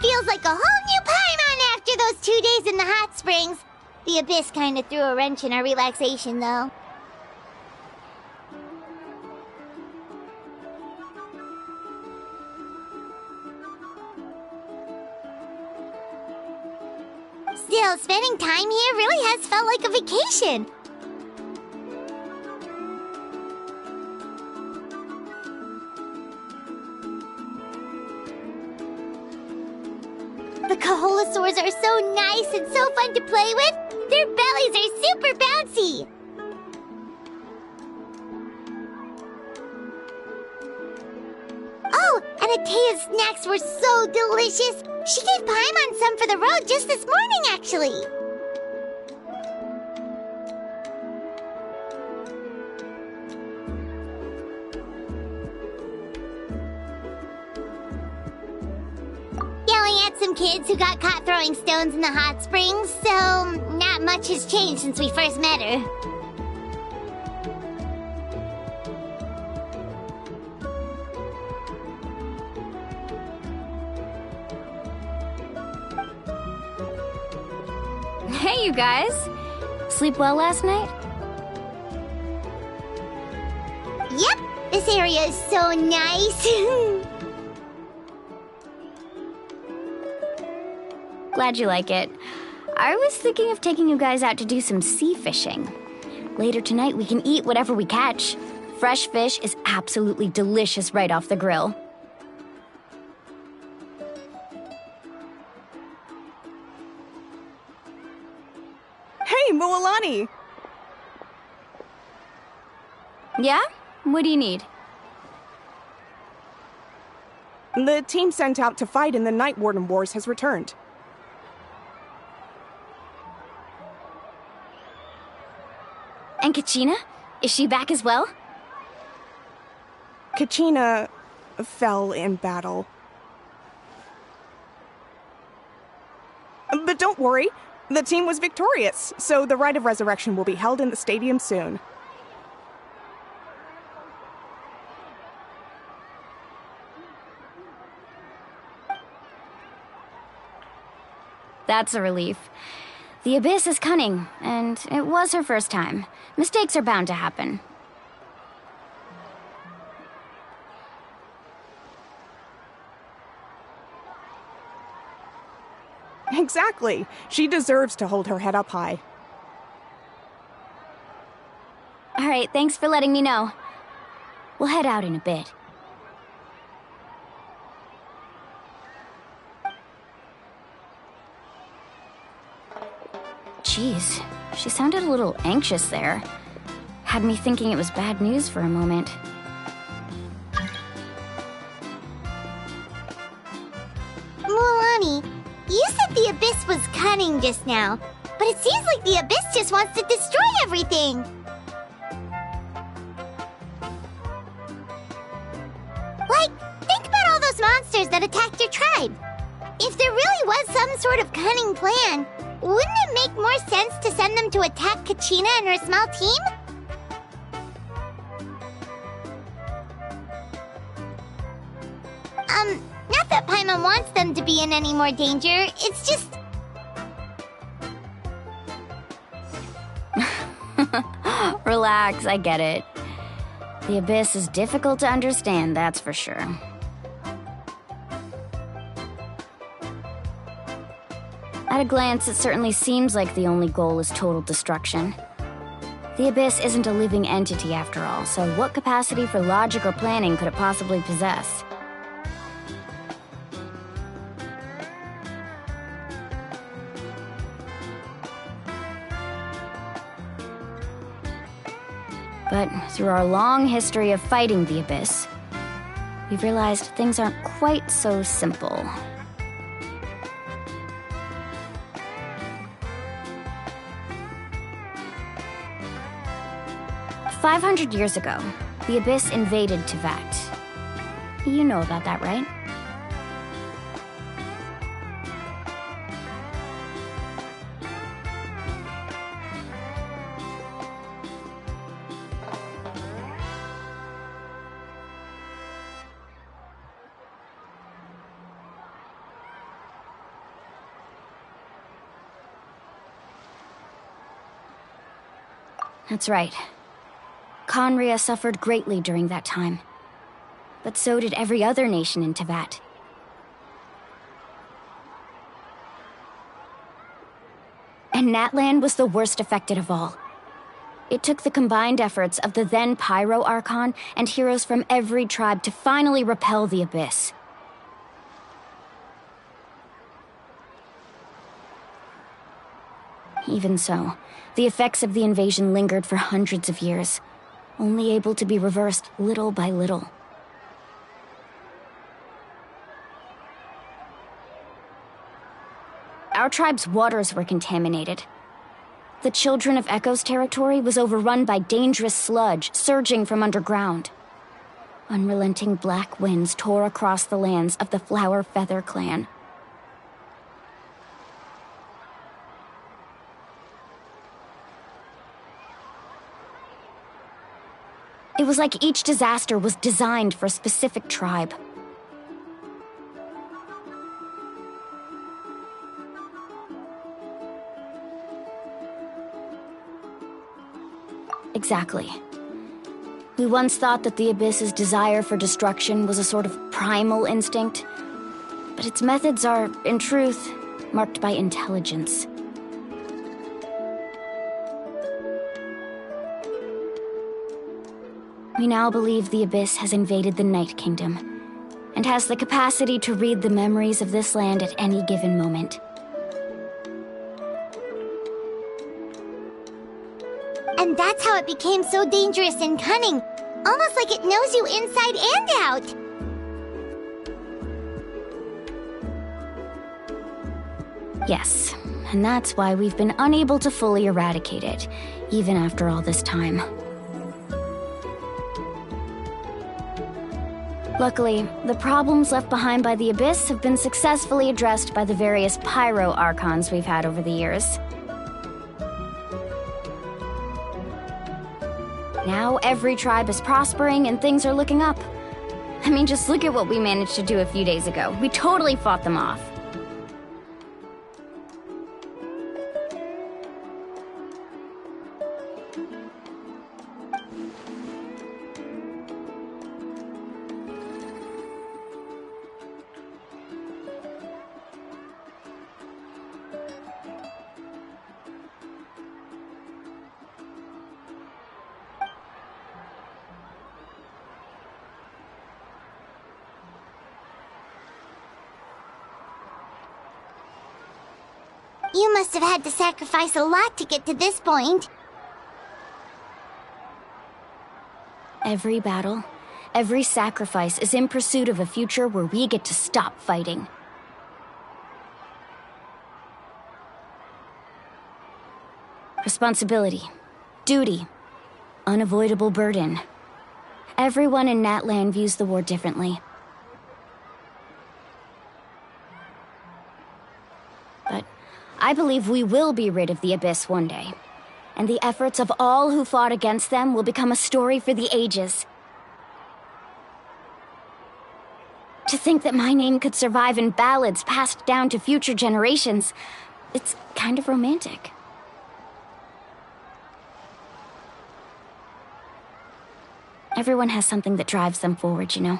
feels like a whole new Paimon after those 2 days in the hot springs. The Abyss kinda threw a wrench in our relaxation, though. Still, spending time here really has felt like a vacation. The Kaholosaurs are so nice and so fun to play with. Their bellies are super bouncy. Oh, and Atea's snacks were so delicious. She gave Paimon some for the road just this morning, actually. Yelling at some kids who got caught throwing stones in the hot springs, so not much has changed since we first met her. Hey, you guys! Sleep well last night? Yep, this area is so nice. Glad you like it. I was thinking of taking you guys out to do some sea fishing. Later tonight, we can eat whatever we catch. Fresh fish is absolutely delicious right off the grill. Hey, Mualani! Yeah? What do you need? The team sent out to fight in the Night Warden Wars has returned. And Kachina? Is she back as well? Kachina fell in battle. But don't worry, the team was victorious, so the rite of resurrection will be held in the stadium soon. That's a relief. The Abyss is cunning, and it was her first time. Mistakes are bound to happen. Exactly. She deserves to hold her head up high. All right, thanks for letting me know. We'll head out in a bit. Jeez, she sounded a little anxious there. Had me thinking it was bad news for a moment. Mualani, you said the Abyss was cunning just now, but it seems like the Abyss just wants to destroy everything. Like, think about all those monsters that attacked your tribe. If there really was some sort of cunning plan, wouldn't it make more sense to send them to attack Kachina and her small team? Not that Paimon wants them to be in any more danger, it's just... Relax, I get it. The Abyss is difficult to understand, that's for sure. At a glance, it certainly seems like the only goal is total destruction. The Abyss isn't a living entity after all, so what capacity for logic or planning could it possibly possess? But through our long history of fighting the Abyss, we've realized things aren't quite so simple. "500 years ago, the Abyss invaded Tevat. You know about that, right? That's right. Conria suffered greatly during that time. But so did every other nation in Teyvat. And Natlan was the worst affected of all. It took the combined efforts of the then Pyro Archon and heroes from every tribe to finally repel the Abyss. Even so, the effects of the invasion lingered for hundreds of years, only able to be reversed little by little. Our tribe's waters were contaminated. The Children of Echo's territory was overrun by dangerous sludge surging from underground. Unrelenting black winds tore across the lands of the Flower Feather clan. It was like each disaster was designed for a specific tribe. Exactly. We once thought that the Abyss's desire for destruction was a sort of primal instinct, but its methods are, in truth, marked by intelligence. We now believe the Abyss has invaded the Night Kingdom, and has the capacity to read the memories of this land at any given moment. And that's how it became so dangerous and cunning. Almost like it knows you inside and out. Yes, and that's why we've been unable to fully eradicate it, even after all this time. Luckily, the problems left behind by the Abyss have been successfully addressed by the various Pyro Archons we've had over the years. Now every tribe is prospering and things are looking up. I mean, just look at what we managed to do a few days ago. We totally fought them off. You must have had to sacrifice a lot to get to this point. Every battle, every sacrifice is in pursuit of a future where we get to stop fighting. Responsibility, duty, unavoidable burden. Everyone in Natlan views the war differently. But I believe we will be rid of the Abyss one day, and the efforts of all who fought against them will become a story for the ages. To think that my name could survive in ballads passed down to future generations, it's kind of romantic. Everyone has something that drives them forward, you know?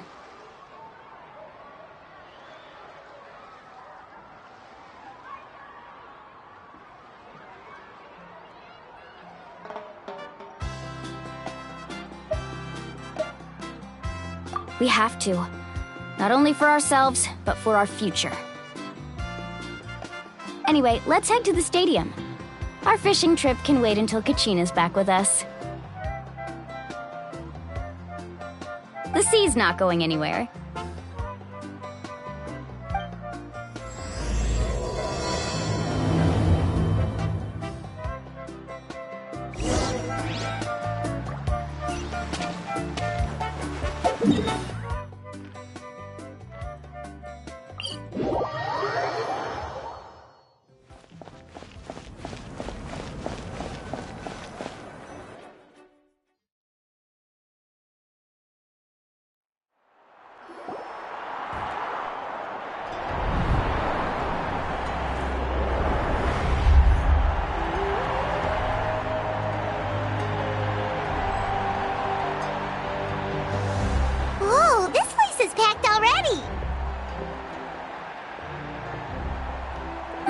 We have to. Not only for ourselves, but for our future. Anyway, let's head to the stadium. Our fishing trip can wait until Kachina's back with us. The sea's not going anywhere.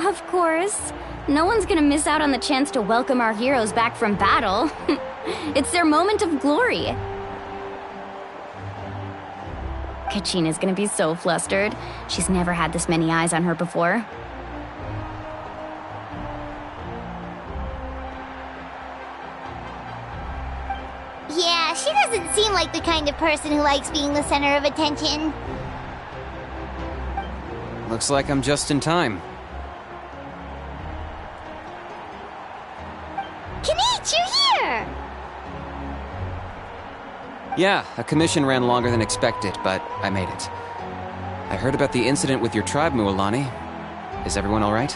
Of course. No one's gonna miss out on the chance to welcome our heroes back from battle. It's their moment of glory. Kachina's gonna be so flustered. She's never had this many eyes on her before. Yeah, she doesn't seem like the kind of person who likes being the center of attention. Looks like I'm just in time. Kanich, you're here! Yeah, a commission ran longer than expected, but I made it. I heard about the incident with your tribe, Mualani. Is everyone all right?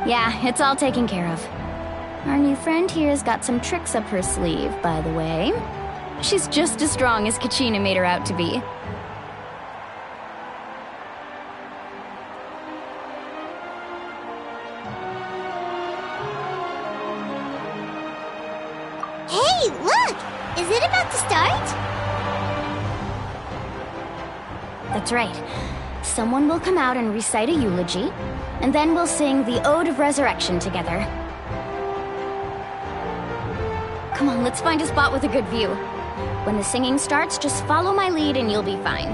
Yeah, it's all taken care of. Our new friend here's got some tricks up her sleeve, by the way. She's just as strong as Kachina made her out to be. Hey, look! Is it about to start? That's right. Someone will come out and recite a eulogy, and then we'll sing the Ode of Resurrection together. Come on, let's find a spot with a good view. When the singing starts, just follow my lead and you'll be fine.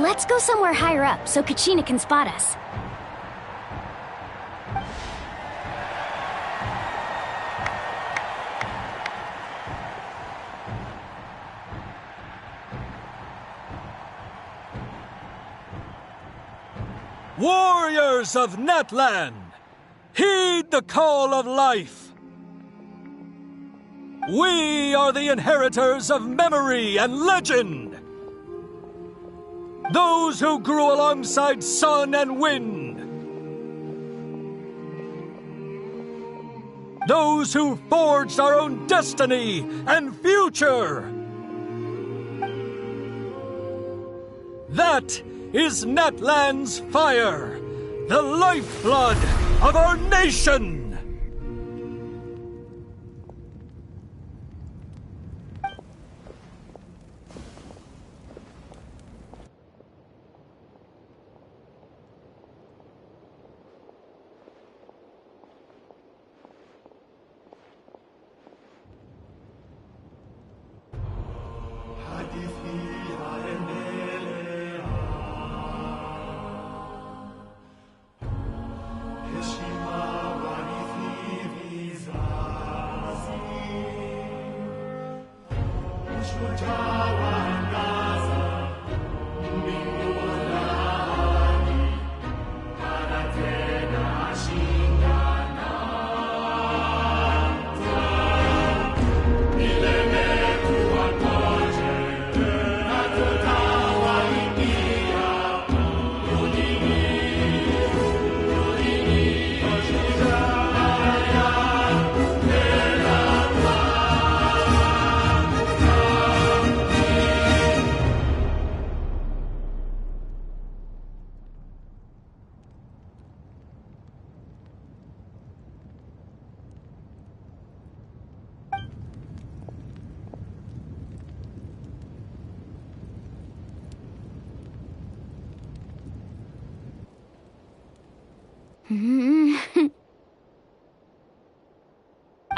Let's go somewhere higher up so Kachina can spot us. Warriors of Netland, heed the call of life. We are the inheritors of memory and legend. Those who grew alongside sun and wind. Those who forged our own destiny and future. That is Netland's fire, the lifeblood of our nation!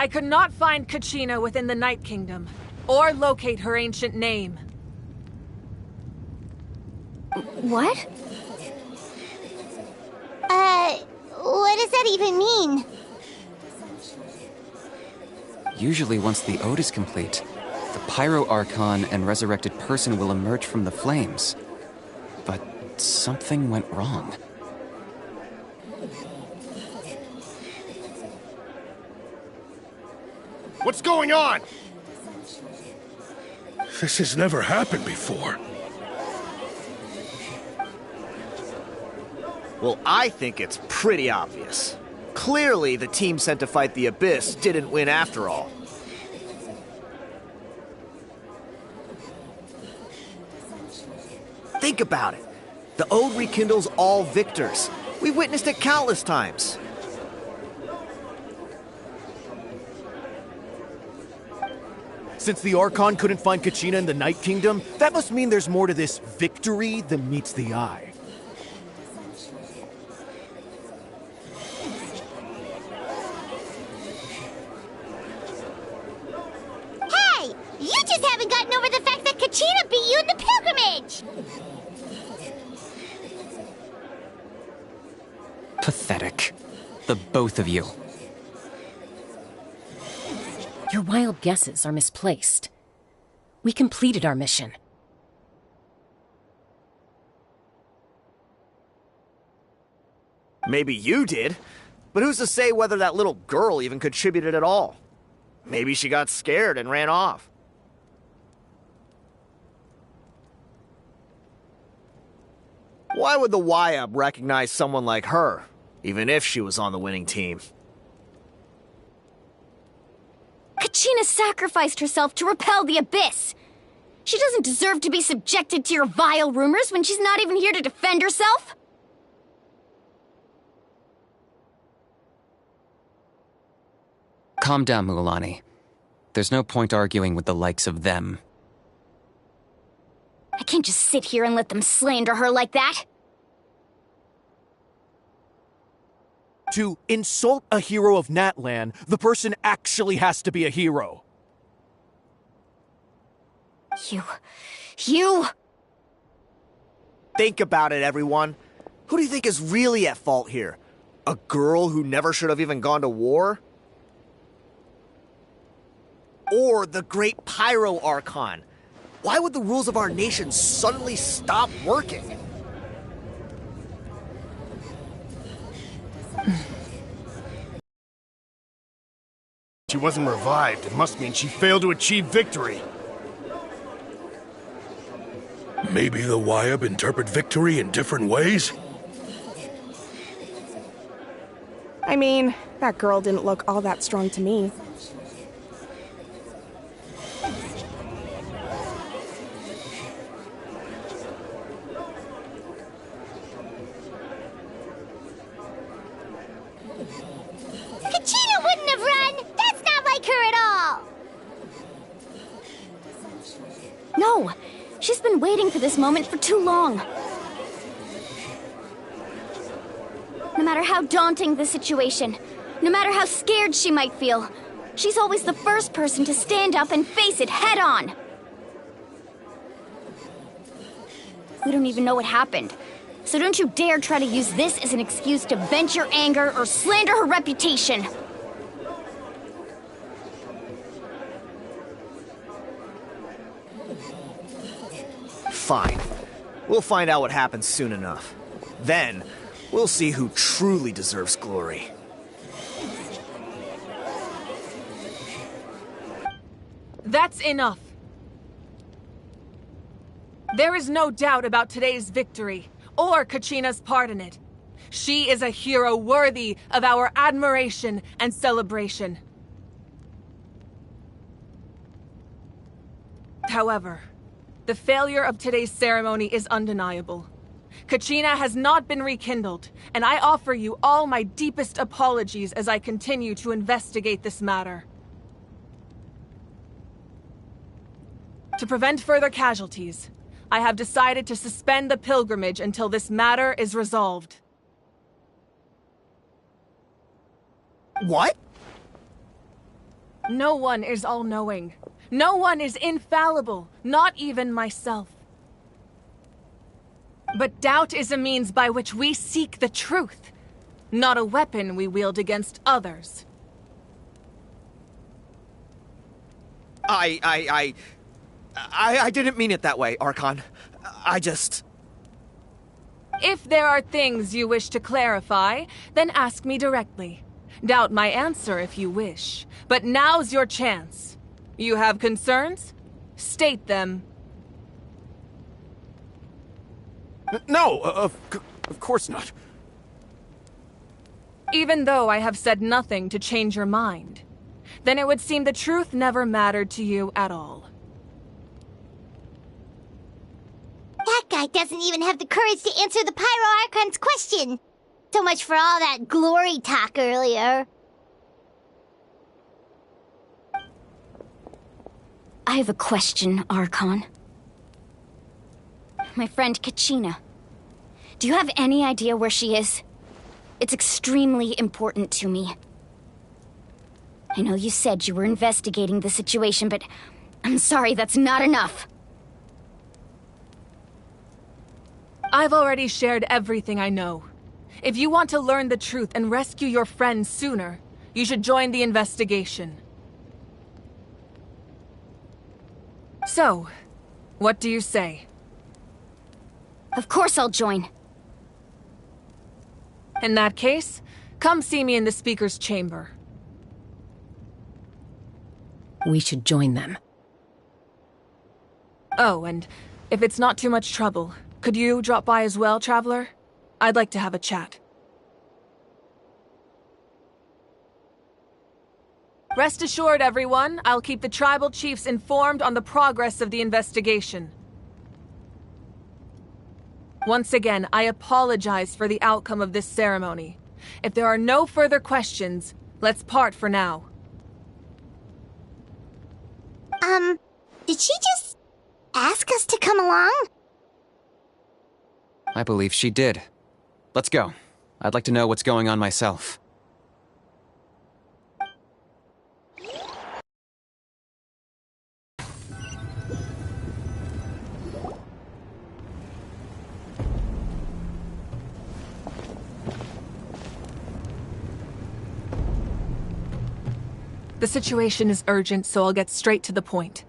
I could not find Kachina within the Night Kingdom, or locate her ancient name. What? What does that even mean? Usually once the ode is complete, the Pyro Archon and resurrected person will emerge from the flames. But something went wrong. What's going on? This has never happened before. Well, I think it's pretty obvious. Clearly, the team sent to fight the Abyss didn't win after all. Think about it. The Ode rekindles all victors. We witnessed it countless times. Since the Archon couldn't find Kachina in the Night Kingdom, that must mean there's more to this victory than meets the eye. Hey! You just haven't gotten over the fact that Kachina beat you in the pilgrimage! Pathetic. The both of you. Your wild guesses are misplaced. We completed our mission. Maybe you did, but who's to say whether that little girl even contributed at all? Maybe she got scared and ran off. Why would the YUB recognize someone like her, even if she was on the winning team? Kachina sacrificed herself to repel the Abyss. She doesn't deserve to be subjected to your vile rumors when she's not even here to defend herself. Calm down, Mualani. There's no point arguing with the likes of them. I can't just sit here and let them slander her like that. To insult a hero of Natlan, the person actually has to be a hero. You... Think about it, everyone. Who do you think is really at fault here? A girl who never should have even gone to war? Or the great Pyro Archon? Why would the rules of our nation suddenly stop working? She wasn't revived. It must mean she failed to achieve victory. Maybe the YUB interpret victory in different ways? I mean, that girl didn't look all that strong to me. Kachina wouldn't have run! That's not like her at all! No! She's been waiting for this moment for too long. No matter how daunting the situation, no matter how scared she might feel, she's always the first person to stand up and face it head on. We don't even know what happened, so don't you dare try to use this as an excuse to vent your anger or slander her reputation. Fine. We'll find out what happens soon enough. Then, we'll see who truly deserves glory. That's enough. There is no doubt about today's victory, or Kachina's part in it. She is a hero worthy of our admiration and celebration. However, the failure of today's ceremony is undeniable. Kachina has not been rekindled, and I offer you all my deepest apologies as I continue to investigate this matter. To prevent further casualties, I have decided to suspend the pilgrimage until this matter is resolved. What? No one is all-knowing. No one is infallible, not even myself. But doubt is a means by which we seek the truth, not a weapon we wield against others. I didn't mean it that way, Archon. I just... If there are things you wish to clarify, then ask me directly. Doubt my answer if you wish, but now's your chance. You have concerns? State them. No, of course not. Even though I have said nothing to change your mind, then it would seem the truth never mattered to you at all. That guy doesn't even have the courage to answer the Pyro Archon's question. So much for all that glory talk earlier. I have a question, Archon. My friend Kachina. Do you have any idea where she is? It's extremely important to me. I know you said you were investigating the situation, but I'm sorry, that's not enough. I've already shared everything I know. If you want to learn the truth and rescue your friend sooner, you should join the investigation. So, what do you say? Of course I'll join. In that case, come see me in the speaker's chamber. We should join them. Oh, and if it's not too much trouble, could you drop by as well, Traveler? I'd like to have a chat. Rest assured, everyone, I'll keep the tribal chiefs informed on the progress of the investigation. Once again, I apologize for the outcome of this ceremony. If there are no further questions, let's part for now. Did she just ask us to come along? I believe she did. Let's go. I'd like to know what's going on myself. The situation is urgent, so I'll get straight to the point.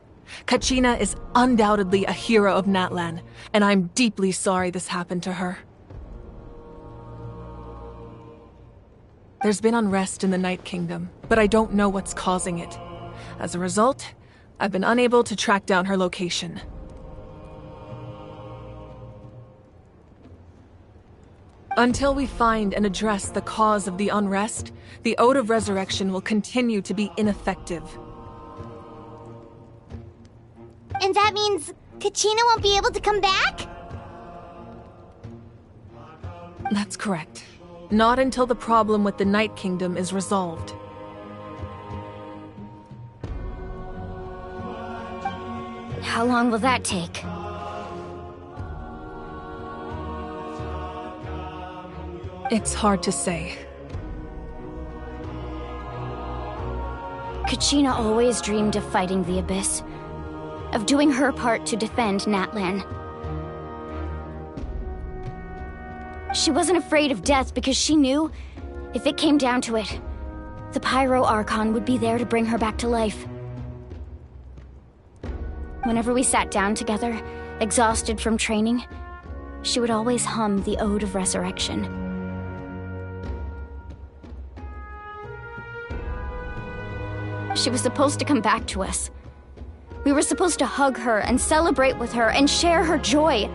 Kachina is undoubtedly a hero of Natlan, and I'm deeply sorry this happened to her. There's been unrest in the Night Kingdom, but I don't know what's causing it. As a result, I've been unable to track down her location. Until we find and address the cause of the unrest, the Ode of Resurrection will continue to be ineffective. And that means Kachina won't be able to come back? That's correct. Not until the problem with the Night Kingdom is resolved. How long will that take? It's hard to say. Kachina always dreamed of fighting the Abyss, of doing her part to defend Natlan. She wasn't afraid of death because she knew, if it came down to it, the Pyro Archon would be there to bring her back to life. Whenever we sat down together, exhausted from training, she would always hum the Ode of Resurrection. She was supposed to come back to us. We were supposed to hug her and celebrate with her and share her joy.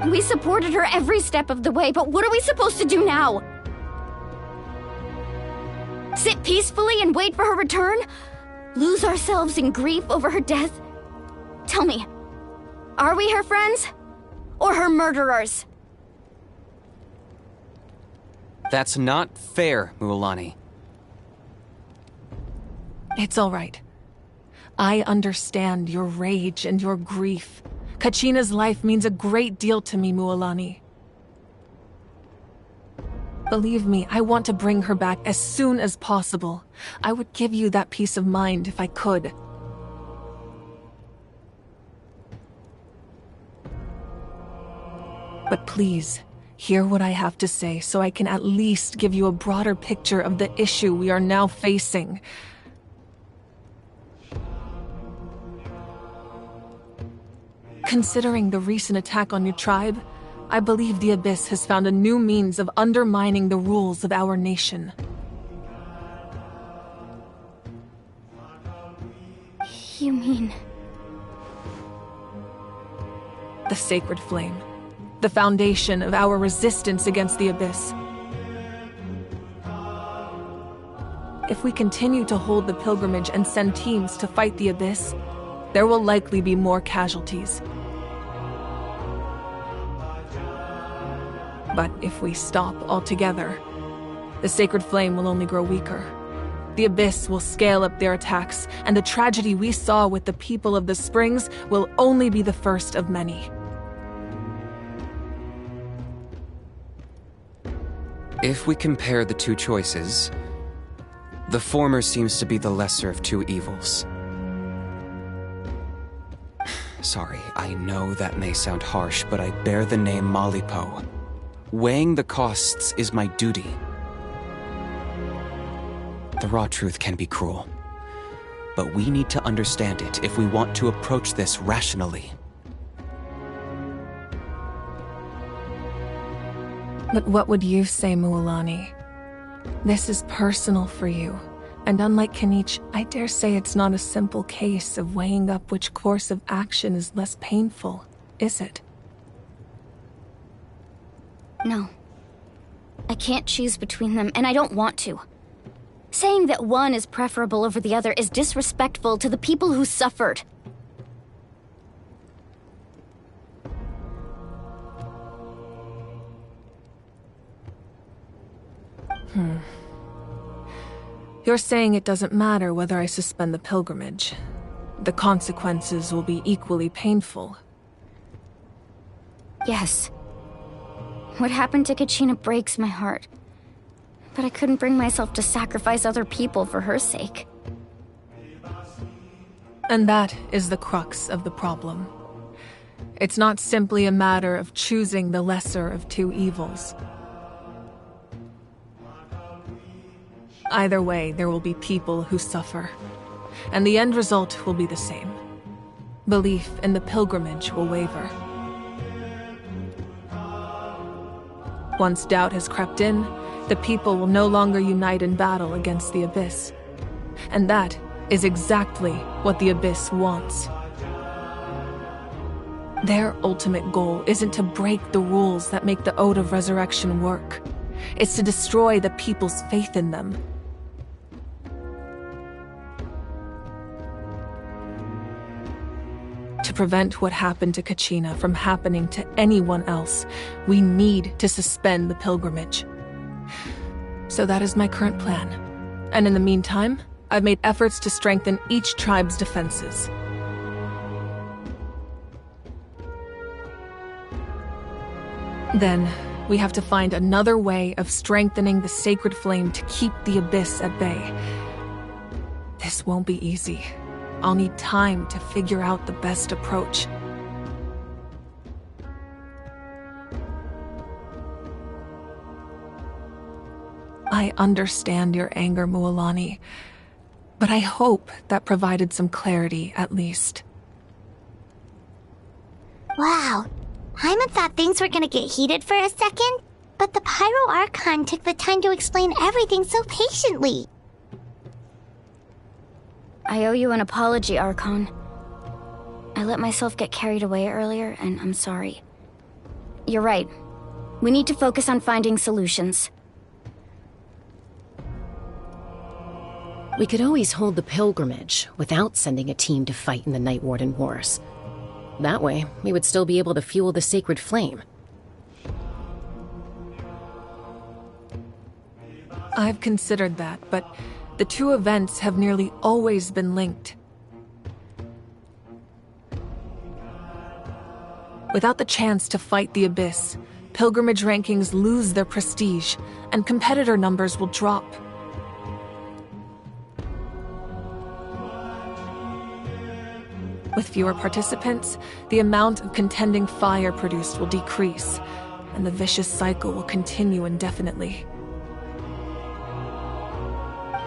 We supported her every step of the way, but what are we supposed to do now? Sit peacefully and wait for her return? Lose ourselves in grief over her death? Tell me, are we her friends? Or her murderers? That's not fair, Mualani. It's all right. I understand your rage and your grief. Kachina's life means a great deal to me, Mualani. Believe me, I want to bring her back as soon as possible. I would give you that peace of mind if I could. But please, hear what I have to say so I can at least give you a broader picture of the issue we are now facing. Considering the recent attack on your tribe, I believe the Abyss has found a new means of undermining the rules of our nation. You mean... The Sacred Flame. The foundation of our resistance against the Abyss. If we continue to hold the pilgrimage and send teams to fight the Abyss, there will likely be more casualties. But if we stop altogether, the Sacred Flame will only grow weaker. the Abyss will scale up their attacks, and the tragedy we saw with the people of the Springs will only be the first of many. If we compare the two choices, the former seems to be the lesser of two evils. Sorry, I know that may sound harsh, but I bear the name Malipo. Weighing the costs is my duty. The raw truth can be cruel, but we need to understand it if we want to approach this rationally. But what would you say, Mualani? This is personal for you, and unlike Kanich, I dare say it's not a simple case of weighing up which course of action is less painful, is it? No. I can't choose between them, and I don't want to. Saying that one is preferable over the other is disrespectful to the people who suffered. You're saying it doesn't matter whether I suspend the pilgrimage. The consequences will be equally painful. Yes. What happened to Kachina breaks my heart. But I couldn't bring myself to sacrifice other people for her sake. And that is the crux of the problem. It's not simply a matter of choosing the lesser of two evils. Either way, there will be people who suffer, and the end result will be the same. Belief in the pilgrimage will waver. Once doubt has crept in, the people will no longer unite in battle against the Abyss. And that is exactly what the Abyss wants. Their ultimate goal isn't to break the rules that make the Ode of Resurrection work. It's to destroy the people's faith in them. To prevent what happened to Kachina from happening to anyone else, we need to suspend the pilgrimage. So that is my current plan. And in the meantime, I've made efforts to strengthen each tribe's defenses. Then, we have to find another way of strengthening the sacred flame to keep the Abyss at bay. This won't be easy. I'll need time to figure out the best approach. I understand your anger, Mualani, but I hope that provided some clarity at least. Wow. Hyman thought things were gonna get heated for a second, but the Pyro Archon took the time to explain everything so patiently. I owe you an apology, Archon. I let myself get carried away earlier, and I'm sorry. You're right. We need to focus on finding solutions. We could always hold the pilgrimage without sending a team to fight in the Night Warden Wars. That way, we would still be able to fuel the sacred flame. I've considered that, but the two events have nearly always been linked. Without the chance to fight the Abyss, pilgrimage rankings lose their prestige, and competitor numbers will drop. With fewer participants, the amount of contending fire produced will decrease, and the vicious cycle will continue indefinitely.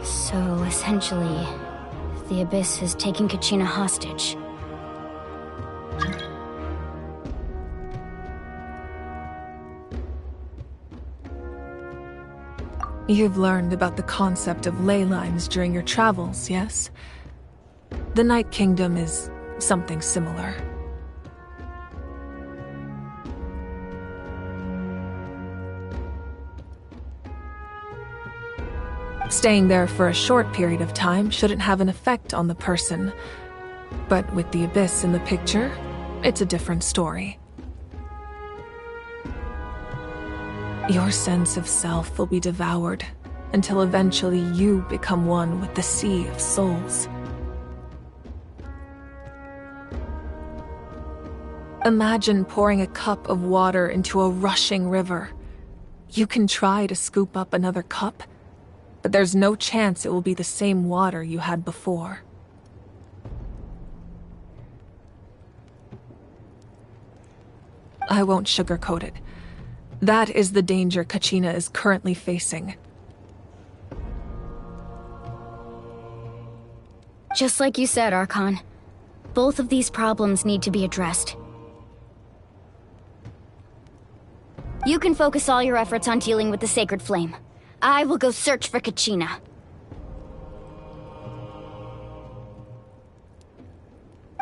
So, essentially, the Abyss has taken Kachina hostage. You've learned about the concept of ley lines during your travels, yes? The Night Kingdom is something similar. Staying there for a short period of time shouldn't have an effect on the person. But with the Abyss in the picture, it's a different story. Your sense of self will be devoured, until eventually you become one with the Sea of Souls. Imagine pouring a cup of water into a rushing river. You can try to scoop up another cup, but there's no chance it will be the same water you had before. I won't sugarcoat it. That is the danger Kachina is currently facing. Just like you said, Archon. Both of these problems need to be addressed. You can focus all your efforts on dealing with the Sacred Flame. I will go search for Kachina.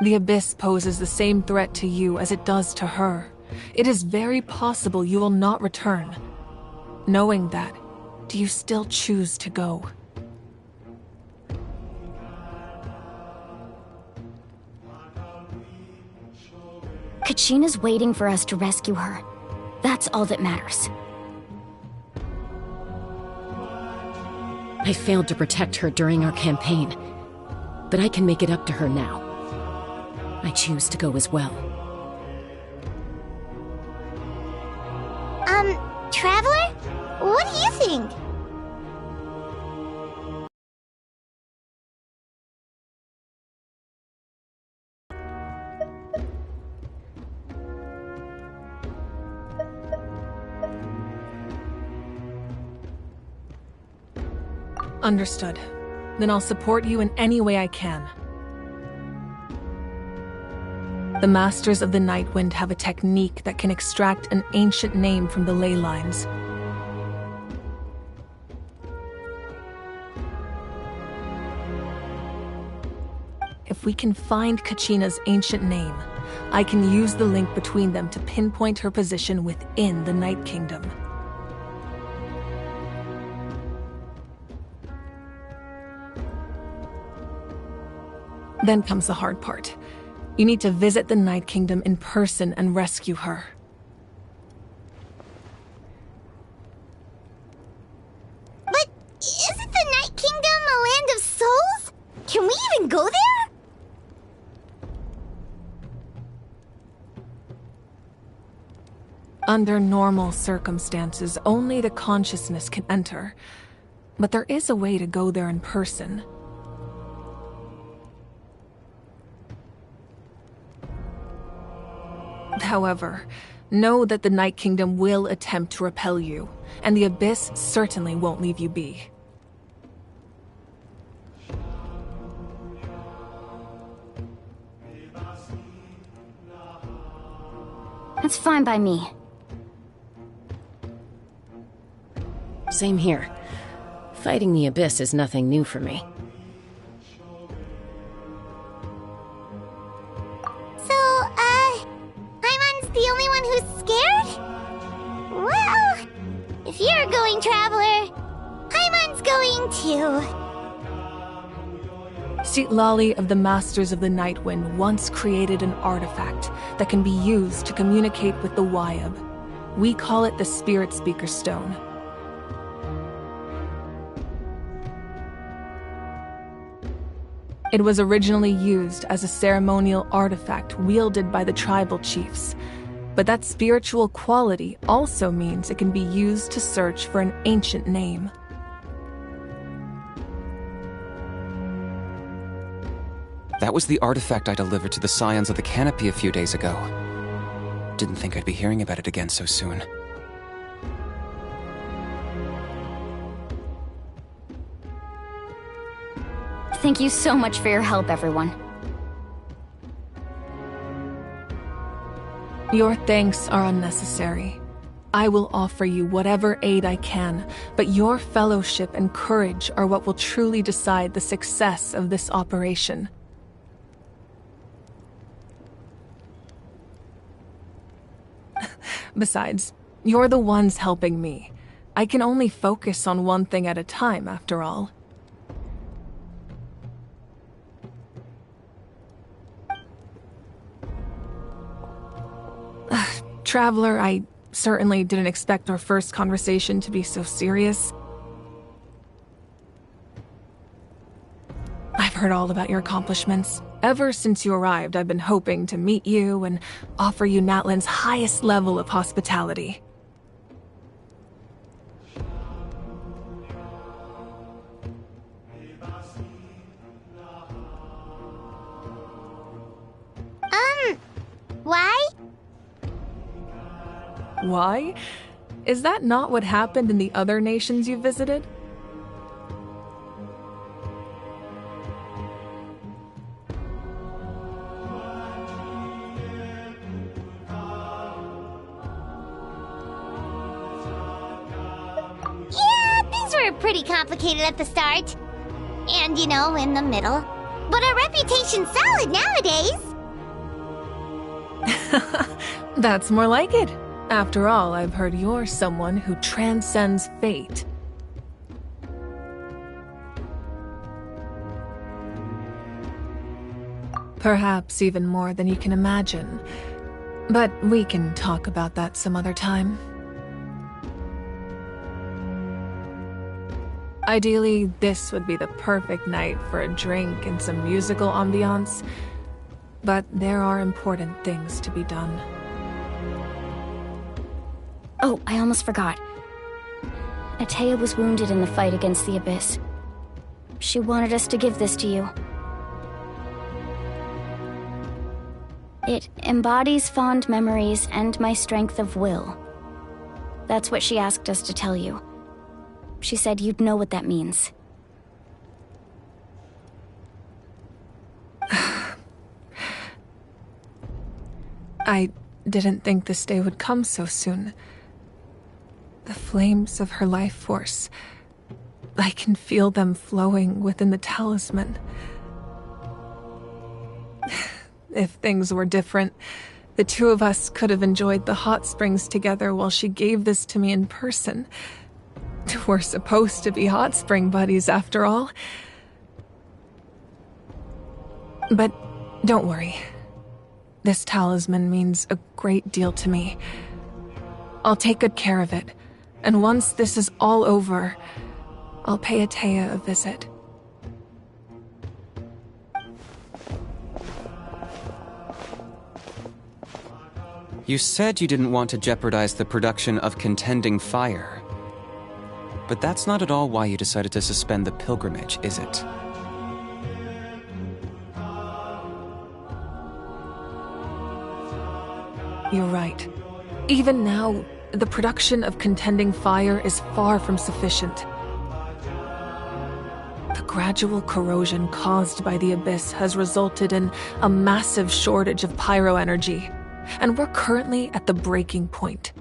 The Abyss poses the same threat to you as it does to her. It is very possible you will not return. Knowing that, do you still choose to go? Kachina's waiting for us to rescue her. That's all that matters. I failed to protect her during our campaign, but I can make it up to her now. I choose to go as well. Traveler? What do you think? Understood. Then I'll support you in any way I can. The Masters of the Nightwind have a technique that can extract an ancient name from the ley lines. If we can find Kachina's ancient name, I can use the link between them to pinpoint her position within the Night Kingdom. Then comes the hard part. You need to visit the Night Kingdom in person and rescue her. But isn't the Night Kingdom a land of souls? Can we even go there? Under normal circumstances, only the consciousness can enter. But there is a way to go there in person. However, know that the Night Kingdom will attempt to repel you, and the Abyss certainly won't leave you be. That's fine by me. Same here. Fighting the Abyss is nothing new for me. The only one who's scared? Well, if you're going, Traveler, Paimon's going too. Citlali of the Masters of the Nightwind once created an artifact that can be used to communicate with the Wyab. We call it the Spirit Speaker Stone. It was originally used as a ceremonial artifact wielded by the tribal chiefs. But that spiritual quality also means it can be used to search for an ancient name. That was the artifact I delivered to the Scions of the Canopy a few days ago. Didn't think I'd be hearing about it again so soon. Thank you so much for your help, everyone. Your thanks are unnecessary. I will offer you whatever aid I can, but your fellowship and courage are what will truly decide the success of this operation. Besides, you're the ones helping me. I can only focus on one thing at a time, after all. Traveler, I certainly didn't expect our first conversation to be so serious. heard all about your accomplishments. Ever since you arrived, I've been hoping to meet you and offer you Natlan's highest level of hospitality. Why? Why? Is that not what happened in the other nations you visited? Yeah, things were pretty complicated at the start. And, you know, in the middle. But our reputation's solid nowadays. That's more like it. After all, I've heard you're someone who transcends fate. Perhaps even more than you can imagine. But we can talk about that some other time. Ideally, this would be the perfect night for a drink and some musical ambiance. But there are important things to be done. Oh, I almost forgot. Atea was wounded in the fight against the Abyss. She wanted us to give this to you. It embodies fond memories and my strength of will. That's what she asked us to tell you. She said you'd know what that means. I didn't think this day would come so soon. The flames of her life force. I can feel them flowing within the talisman. If things were different, the two of us could have enjoyed the hot springs together while she gave this to me in person. We're supposed to be hot spring buddies after all. But don't worry. This talisman means a great deal to me. I'll take good care of it, and once this is all over, I'll pay Atea a visit. You said you didn't want to jeopardize the production of Contending Fire. But that's not at all why you decided to suspend the pilgrimage, is it? You're right. Even now, the production of Contending Fire is far from sufficient. The gradual corrosion caused by the Abyss has resulted in a massive shortage of pyro energy, and we're currently at the breaking point.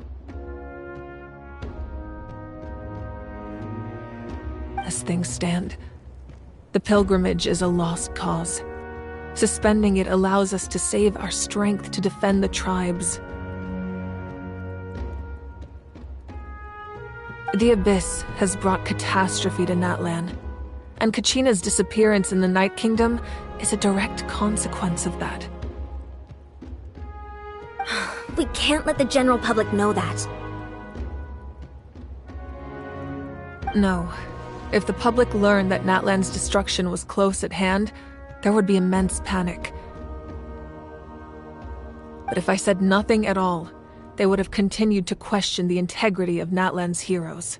As things stand, the pilgrimage is a lost cause. Suspending it allows us to save our strength to defend the tribes. The Abyss has brought catastrophe to Natlan, and Kachina's disappearance in the Night Kingdom is a direct consequence of that. We can't let the general public know that. No. If the public learned that Natlan's destruction was close at hand, there would be immense panic. But if I said nothing at all, they would have continued to question the integrity of Natlan's heroes.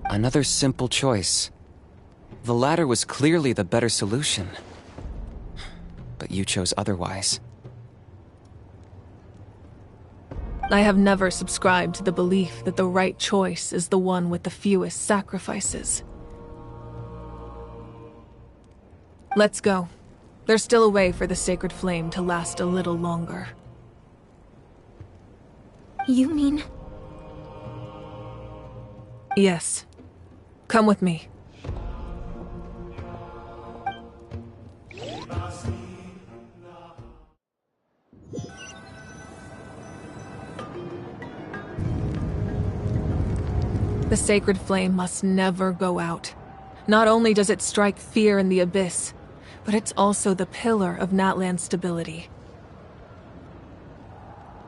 Another simple choice. The latter was clearly the better solution. But you chose otherwise. I have never subscribed to the belief that the right choice is the one with the fewest sacrifices. Let's go. There's still a way for the sacred flame to last a little longer. You mean? Yes. Come with me. The sacred flame must never go out. Not only does it strike fear in the Abyss, but it's also the pillar of Natlan's stability.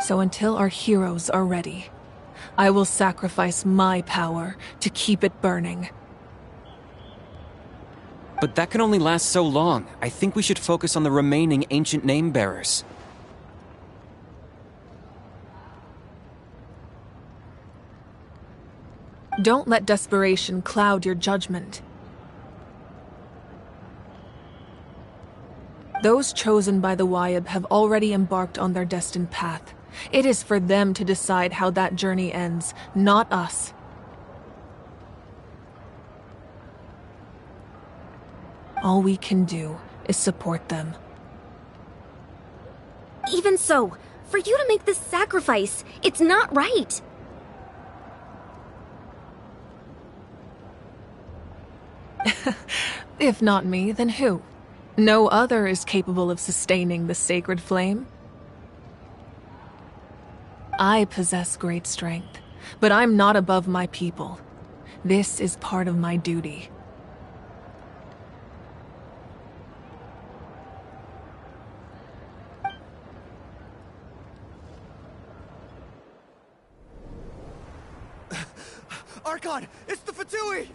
So until our heroes are ready, I will sacrifice my power to keep it burning. But that can only last so long. I think we should focus on the remaining ancient name-bearers. Don't let desperation cloud your judgment. Those chosen by the Wyeb have already embarked on their destined path. It is for them to decide how that journey ends, not us. All we can do is support them. Even so, for you to make this sacrifice, it's not right. If not me, then who? No other is capable of sustaining the sacred flame. I possess great strength, but I'm not above my people. This is part of my duty. Archon! It's the Fatui!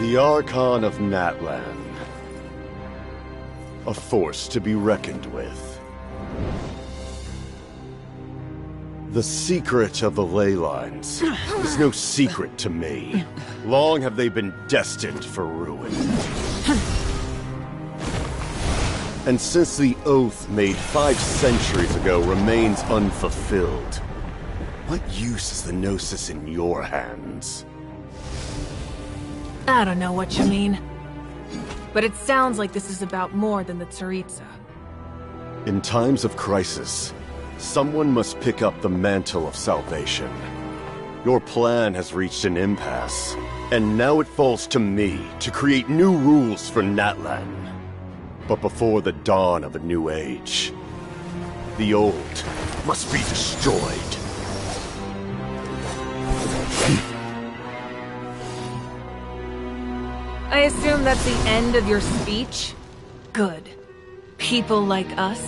The Archon of Natlan. A force to be reckoned with. The secret of the ley lines is no secret to me. Long have they been destined for ruin. And since the oath made 5 centuries ago remains unfulfilled, what use is the Gnosis in your hands? I don't know what you mean. But it sounds like this is about more than the Tsaritsa. In times of crisis, someone must pick up the mantle of salvation. Your plan has reached an impasse, and now it falls to me to create new rules for Natlan. But before the dawn of a new age, the old must be destroyed. I assume that's the end of your speech? Good. People like us.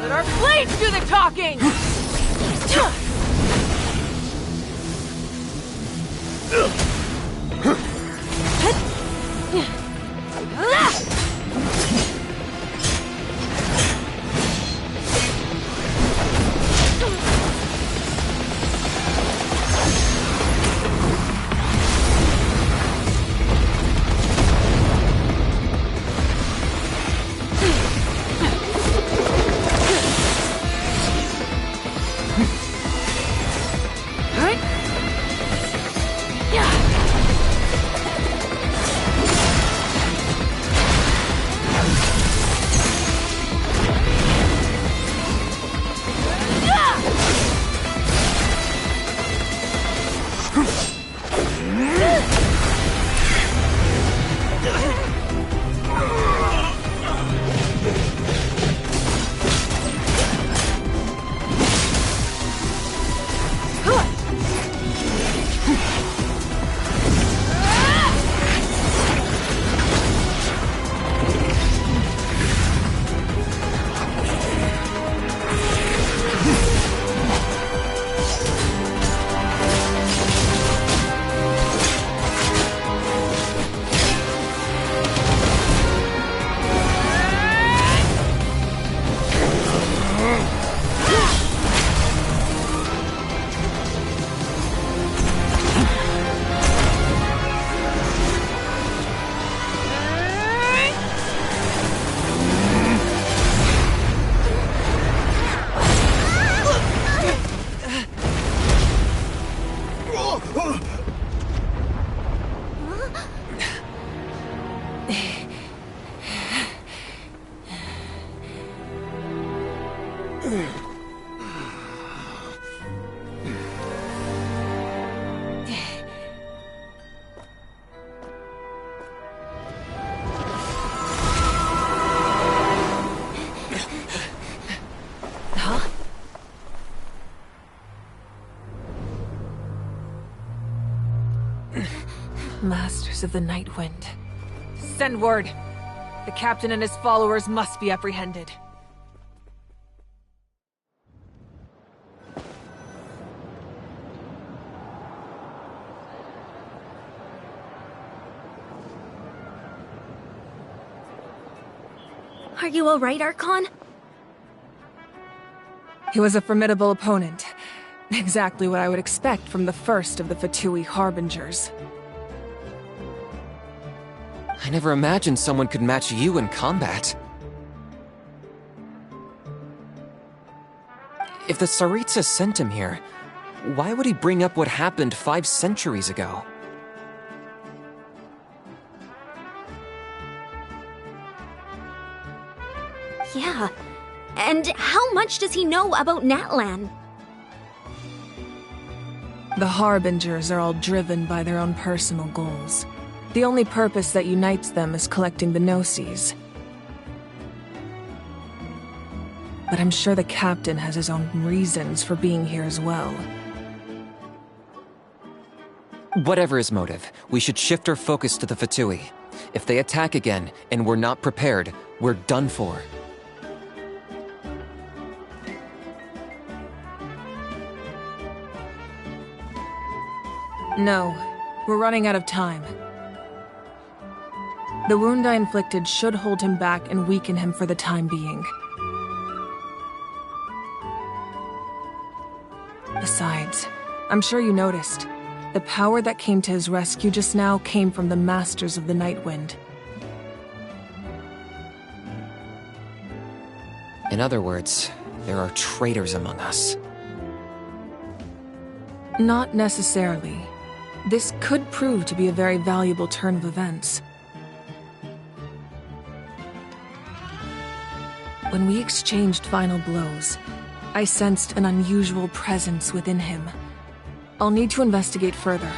Let our blades do the talking! Masters of the Night Wind. Send word. The captain and his followers must be apprehended. Are you alright, Archon? He was a formidable opponent. Exactly what I would expect from the first of the Fatui Harbingers. I never imagined someone could match you in combat. If the Tsaritsa sent him here, why would he bring up what happened 5 centuries ago? Yeah. And how much does he know about Natlan? The Harbingers are all driven by their own personal goals. The only purpose that unites them is collecting the Gnosis. But I'm sure the captain has his own reasons for being here as well. Whatever his motive, we should shift our focus to the Fatui. If they attack again, and we're not prepared, we're done for. No, we're running out of time. The wound I inflicted should hold him back and weaken him for the time being. Besides, I'm sure you noticed, the power that came to his rescue just now came from the Masters of the Nightwind. In other words, there are traitors among us. Not necessarily. This could prove to be a very valuable turn of events. When we exchanged final blows, I sensed an unusual presence within him. I'll need to investigate further.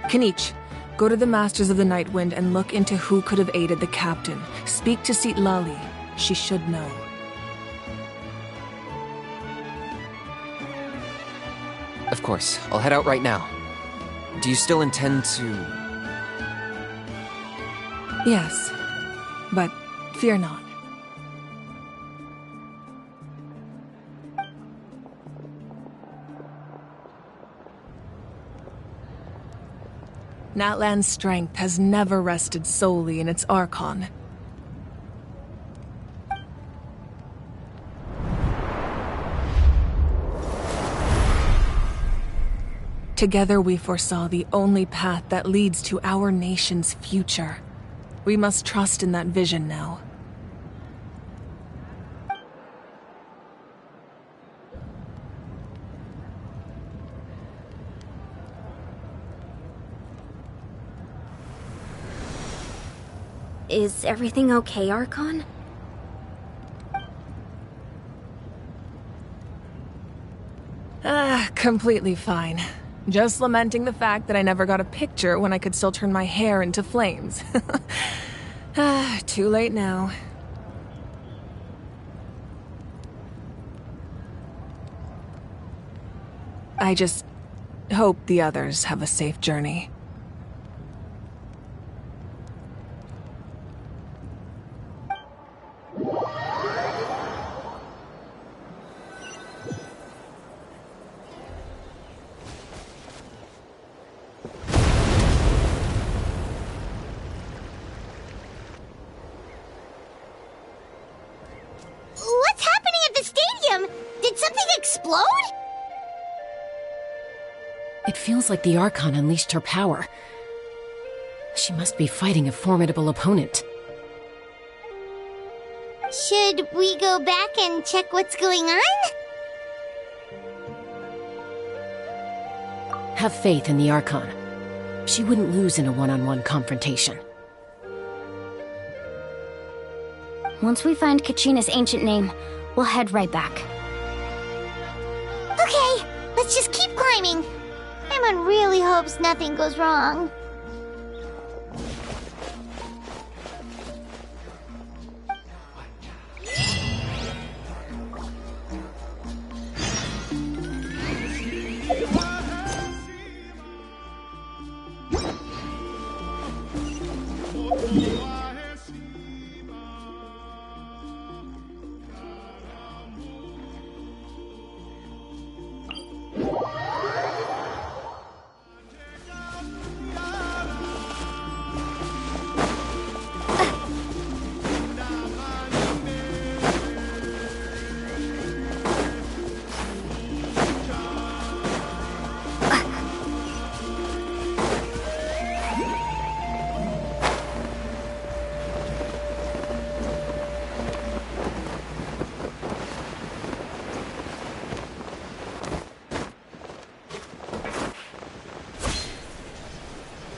Kanich, go to the Masters of the Nightwind and look into who could have aided the captain. Speak to Sitlali. She should know. Of course, I'll head out right now. Do you still intend to... Yes, but fear not. Natlan's strength has never rested solely in its Archon. Together we foresaw the only path that leads to our nation's future. We must trust in that vision now. Is everything okay, Archon? Completely fine. Just lamenting the fact that I never got a picture when I could still turn my hair into flames. Too late now. I just hope the others have a safe journey. It feels like the Archon unleashed her power. She must be fighting a formidable opponent. Should we go back and check what's going on? Have faith in the Archon. She wouldn't lose in a one-on-one confrontation. Once we find Kachina's ancient name, we'll head right back. Okay, let's just keep climbing. Paimon really hopes nothing goes wrong.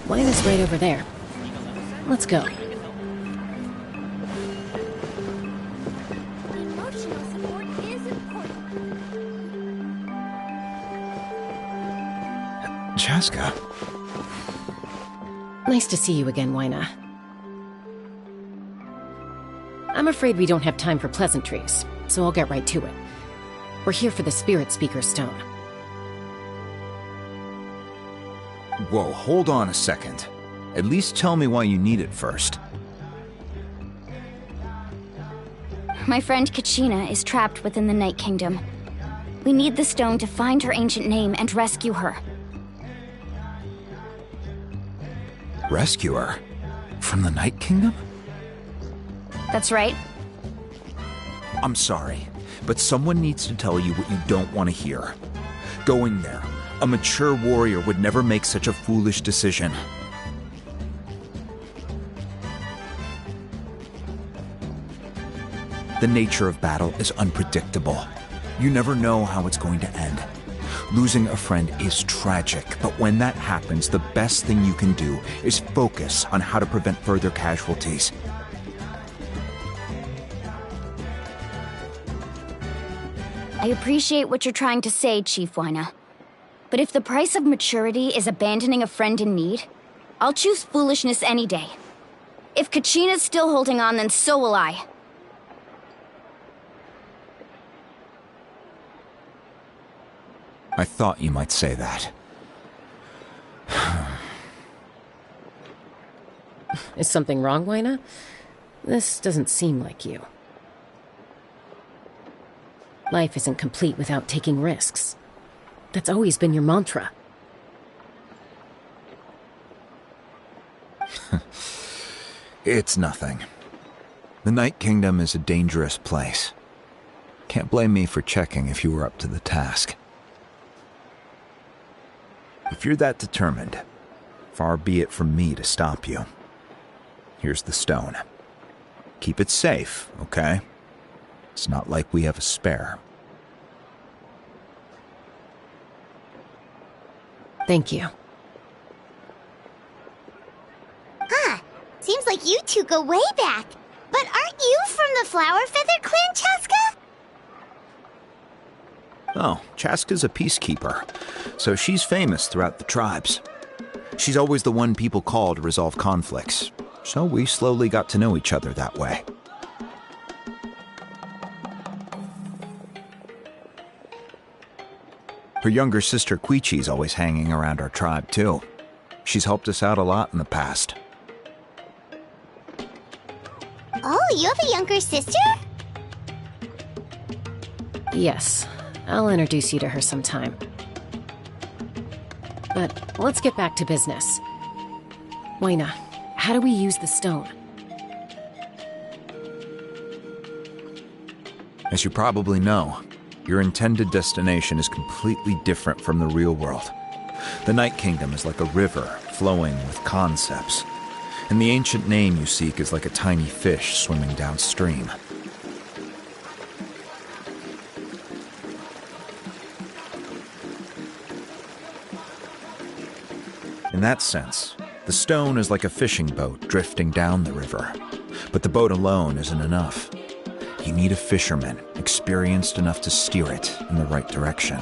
Weiner's right over there. Let's go. Emotional support is important. Chaska. Nice to see you again, Weina. I'm afraid we don't have time for pleasantries, so I'll get right to it. We're here for the Spirit Speaker Stone. Whoa, hold on a second. At least tell me why you need it first. My friend Kachina is trapped within the Night Kingdom. We need the stone to find her ancient name and rescue her. Rescue her? From the Night Kingdom? That's right. I'm sorry, but someone needs to tell you what you don't want to hear. Going there. A mature warrior would never make such a foolish decision. The nature of battle is unpredictable. You never know how it's going to end. Losing a friend is tragic, but when that happens, the best thing you can do is focus on how to prevent further casualties. I appreciate what you're trying to say, Chief Weina. But if the price of maturity is abandoning a friend in need, I'll choose foolishness any day. If Kachina's still holding on, then so will I. I thought you might say that. Is something wrong, Weina? This doesn't seem like you. Life isn't complete without taking risks. That's always been your mantra. It's nothing. The Night Kingdom is a dangerous place. Can't blame me for checking if you were up to the task. If you're that determined, far be it from me to stop you. Here's the stone. Keep it safe, okay? It's not like we have a spare. Thank you. Huh. Seems like you two go way back. But aren't you from the Flower Feather Clan, Chaska? Oh, Chaska's a peacekeeper, so she's famous throughout the tribes. She's always the one people call to resolve conflicts, so we slowly got to know each other that way. Her younger sister Quichi's always hanging around our tribe, too. She's helped us out a lot in the past. Oh, you have a younger sister? Yes. I'll introduce you to her sometime. But let's get back to business. Weina, how do we use the stone? As you probably know, your intended destination is completely different from the real world. The Night Kingdom is like a river flowing with concepts, and the ancient name you seek is like a tiny fish swimming downstream. In that sense, the stone is like a fishing boat drifting down the river, but the boat alone isn't enough. You need a fisherman experienced enough to steer it in the right direction.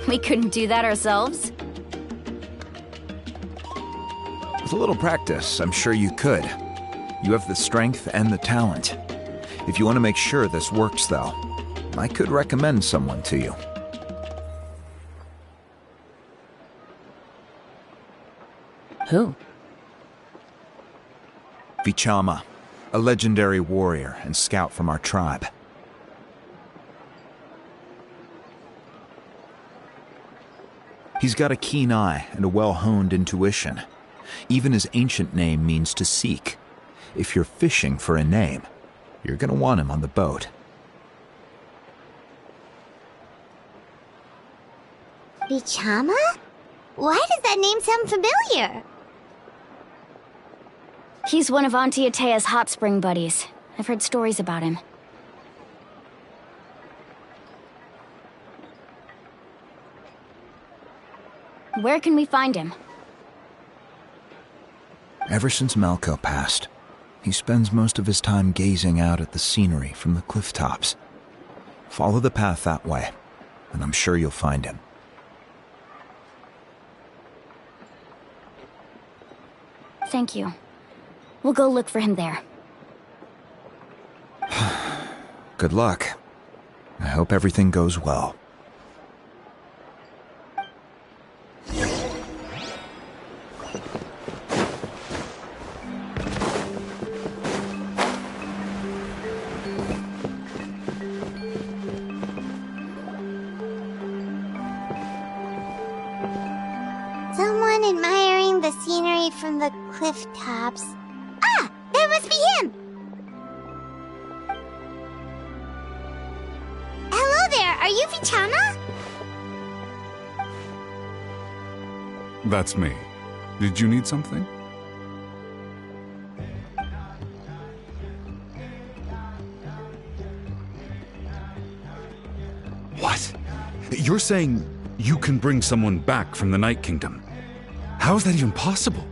We couldn't do that ourselves? With a little practice, I'm sure you could. You have the strength and the talent. If you want to make sure this works, though, I could recommend someone to you. Who? Vichama, a legendary warrior and scout from our tribe. He's got a keen eye and a well-honed intuition. Even his ancient name means to seek. If you're fishing for a name, you're gonna want him on the boat. Vichama? Why does that name sound familiar? He's one of Auntie Atea's hot spring buddies. I've heard stories about him. Where can we find him? Ever since Malco passed, he spends most of his time gazing out at the scenery from the cliff tops. Follow the path that way, and I'm sure you'll find him. Thank you. We'll go look for him there. Good luck. I hope everything goes well. Someone admiring the scenery from the cliff tops. Ah! That must be him! Hello there, are you Vichama? That's me. Did you need something? What? You're saying you can bring someone back from the Night Kingdom? How is that even possible?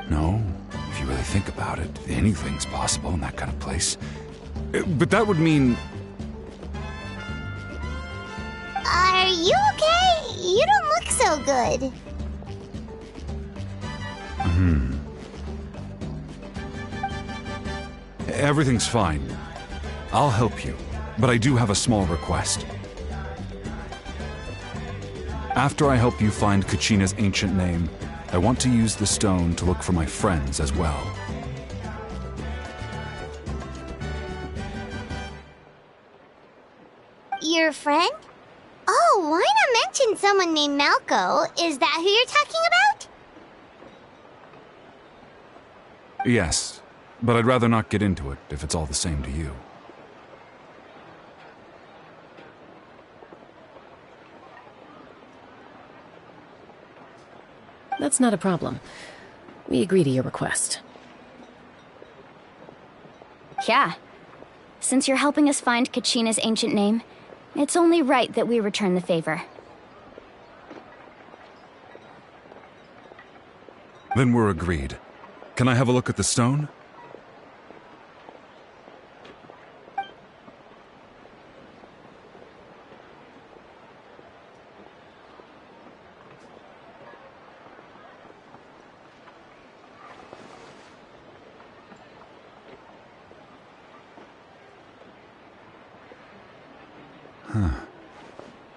No, if you really think about it, anything's possible in that kind of place. But that would mean... Are you okay? You don't look so good. Everything's fine. I'll help you, but I do have a small request. After I help you find Kachina's ancient name, I want to use the stone to look for my friends as well. Your friend? Oh, why not mention someone named Malco? Is that who you're talking about? Yes, but I'd rather not get into it if it's all the same to you. That's not a problem. We agree to your request. Yeah. Since you're helping us find Kachina's ancient name, it's only right that we return the favor. Then we're agreed. Can I have a look at the stone?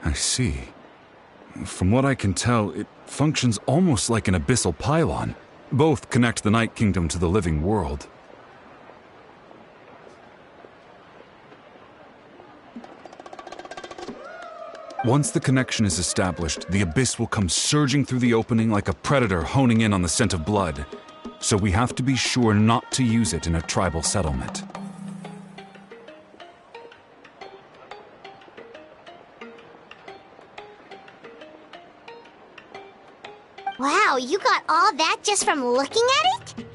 I see. From what I can tell, it functions almost like an abyssal pylon. Both connect the Night Kingdom to the living world. Once the connection is established, the abyss will come surging through the opening like a predator honing in on the scent of blood. So we have to be sure not to use it in a tribal settlement. Wow, you got all that just from looking at it?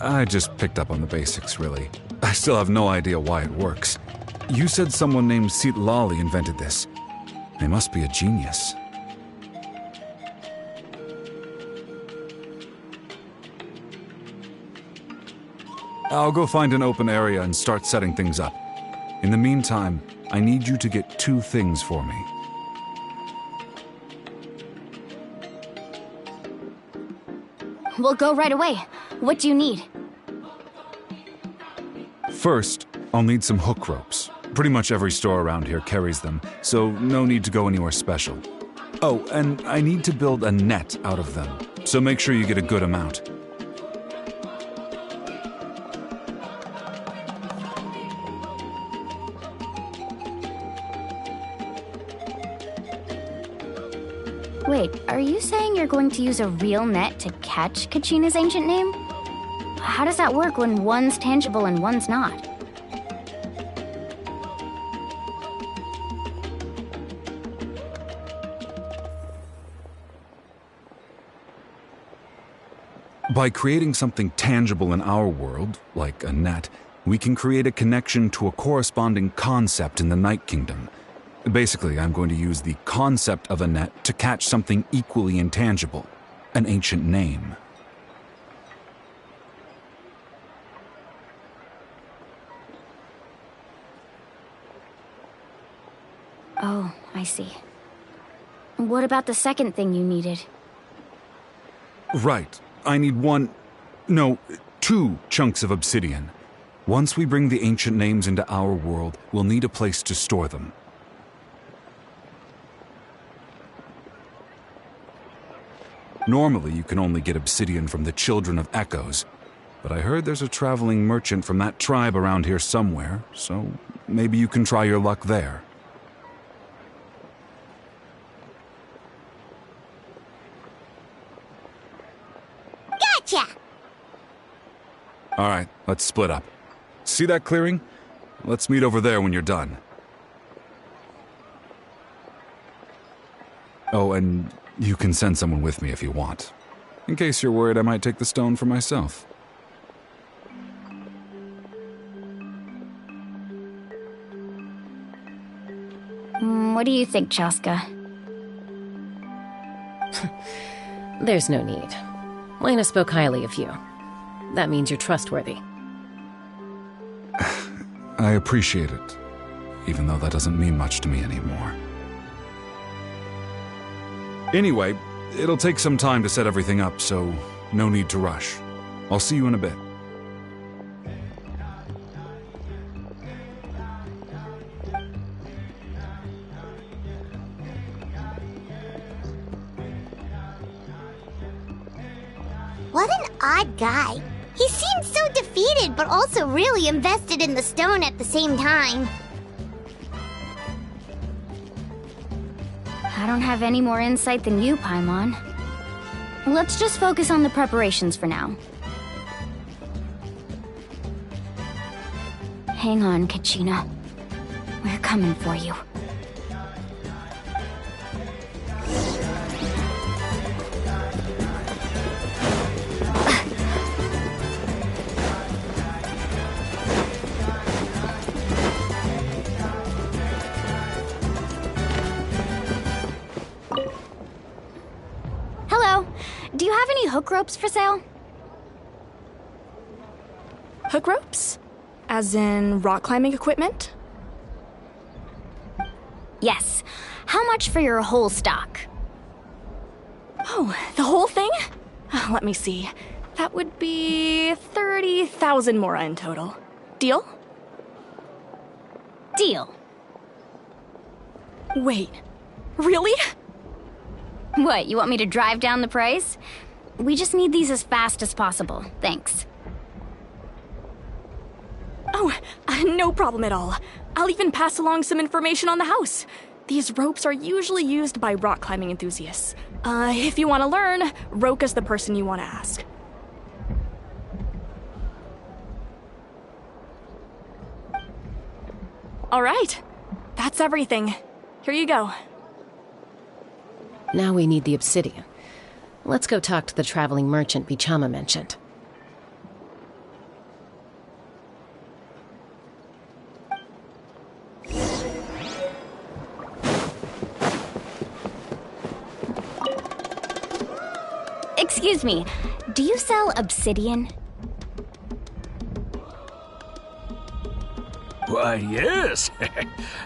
I just picked up on the basics, really. I still have no idea why it works. You said someone named Sitlali invented this. They must be a genius. I'll go find an open area and start setting things up. In the meantime, I need you to get 2 things for me. We'll go right away. What do you need? First, I'll need some hook ropes. Pretty much every store around here carries them, so no need to go anywhere special. Oh, and I need to build a net out of them, so make sure you get a good amount. Wait, are you saying you're going to use a real net to catch Kachina's ancient name? How does that work when one's tangible and one's not? By creating something tangible in our world, like a net, we can create a connection to a corresponding concept in the Night Kingdom. Basically, I'm going to use the concept of a net to catch something equally intangible, an ancient name. Oh, I see. What about the second thing you needed? Right. I need two chunks of obsidian. Once we bring the ancient names into our world, we'll need a place to store them. Normally, you can only get obsidian from the Children of Echoes, but I heard there's a traveling merchant from that tribe around here somewhere, so maybe you can try your luck there. Gotcha! All right, let's split up. See that clearing? Let's meet over there when you're done. Oh, and you can send someone with me if you want. In case you're worried I might take the stone for myself. What do you think, Chaska? There's no need. Lena spoke highly of you. That means you're trustworthy. I appreciate it, even though that doesn't mean much to me anymore. Anyway, it'll take some time to set everything up, so no need to rush. I'll see you in a bit. What an odd guy. He seems so defeated, but also really invested in the stone at the same time. I don't have any more insight than you, Paimon. Let's just focus on the preparations for now. Hang on, Kachina. We're coming for you. Do you have any hook ropes for sale? Hook ropes? As in rock climbing equipment? Yes. How much for your whole stock? Oh, the whole thing? Let me see. That would be 30,000 mora in total. Deal? Deal. Wait, really? What, you want me to drive down the price? We just need these as fast as possible. Thanks. Oh, no problem at all. I'll even pass along some information on the house. These ropes are usually used by rock climbing enthusiasts. If you want to learn, Roka's the person you want to ask. All right, that's everything. Here you go. Now we need the obsidian. Let's go talk to the traveling merchant Bichama mentioned. Excuse me, do you sell obsidian? Why, yes.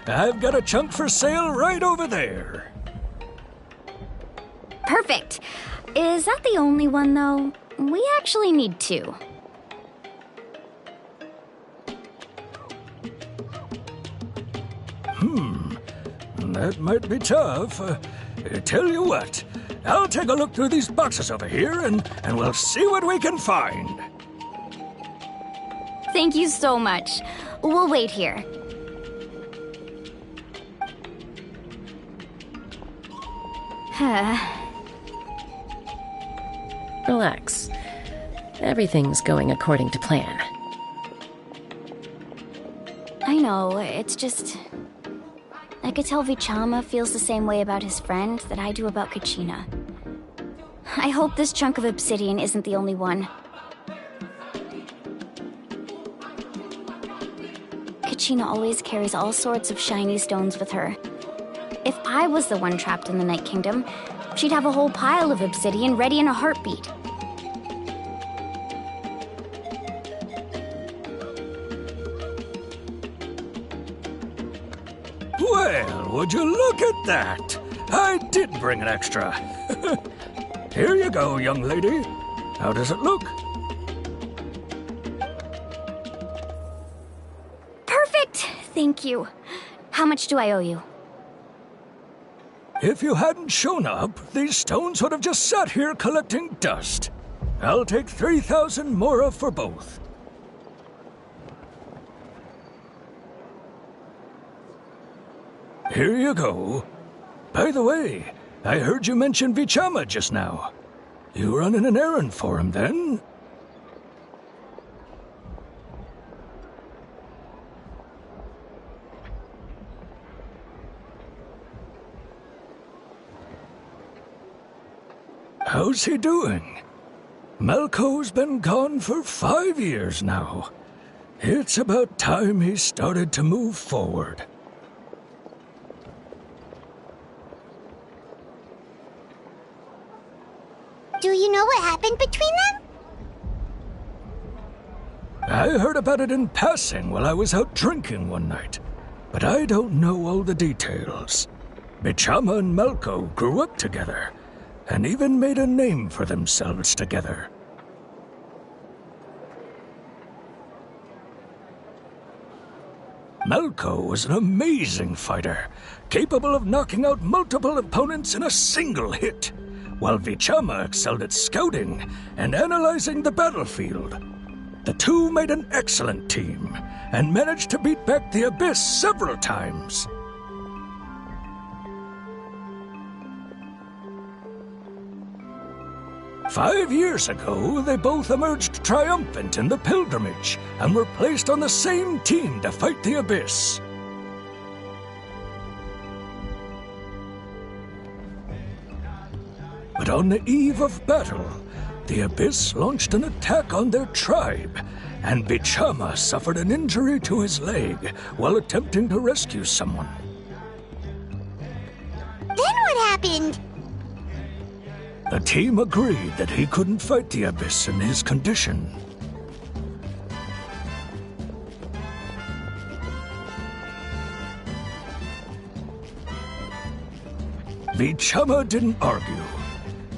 I've got a chunk for sale right over there. Perfect. Is that the only one, though? We actually need two. That might be tough. Tell you what, I'll take a look through these boxes over here and we'll see what we can find. Thank you so much. We'll wait here. Relax. Everything's going according to plan. I know, it's just... I could tell Vichama feels the same way about his friend that I do about Kachina. I hope this chunk of obsidian isn't the only one. Kachina always carries all sorts of shiny stones with her. If I was the one trapped in the Night Kingdom, she'd have a whole pile of obsidian ready in a heartbeat. Well, would you look at that? I did bring an extra. Here you go, young lady. How does it look? Perfect! Thank you. How much do I owe you? If you hadn't shown up, these stones would have just sat here collecting dust. I'll take 3,000 mora for both. Here you go. By the way, I heard you mention Vichama just now. You running an errand for him, then? How's he doing? Malco's been gone for 5 years now. It's about time he started to move forward. Do you know what happened between them? I heard about it in passing while I was out drinking one night, but I don't know all the details. Vichama and Malco grew up together, and even made a name for themselves together. Malco was an amazing fighter, capable of knocking out multiple opponents in a single hit, while Vichama excelled at scouting and analyzing the battlefield. The two made an excellent team, and managed to beat back the Abyss several times. "5 years ago, they both emerged triumphant in the pilgrimage and were placed on the same team to fight the Abyss. But on the eve of battle, the Abyss launched an attack on their tribe, and Vichama suffered an injury to his leg while attempting to rescue someone. Then what happened? The team agreed that he couldn't fight the Abyss in his condition. Vichama didn't argue.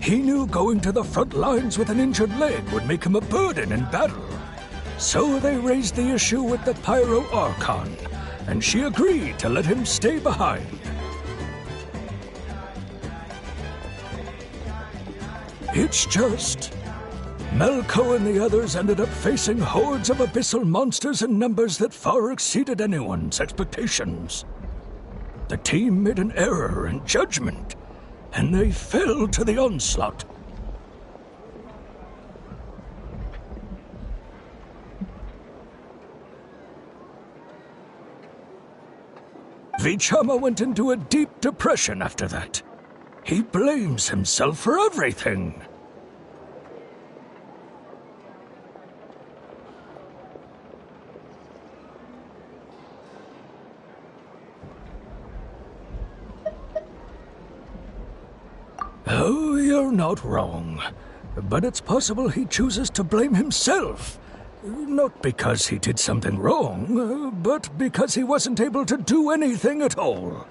He knew going to the front lines with an injured leg would make him a burden in battle. So they raised the issue with the Pyro Archon, and she agreed to let him stay behind. It's just... Malco and the others ended up facing hordes of abyssal monsters in numbers that far exceeded anyone's expectations. The team made an error in judgment, and they fell to the onslaught. Vichama went into a deep depression after that. He blames himself for everything. Oh, you're not wrong. But it's possible he chooses to blame himself. Not because he did something wrong, but because he wasn't able to do anything at all.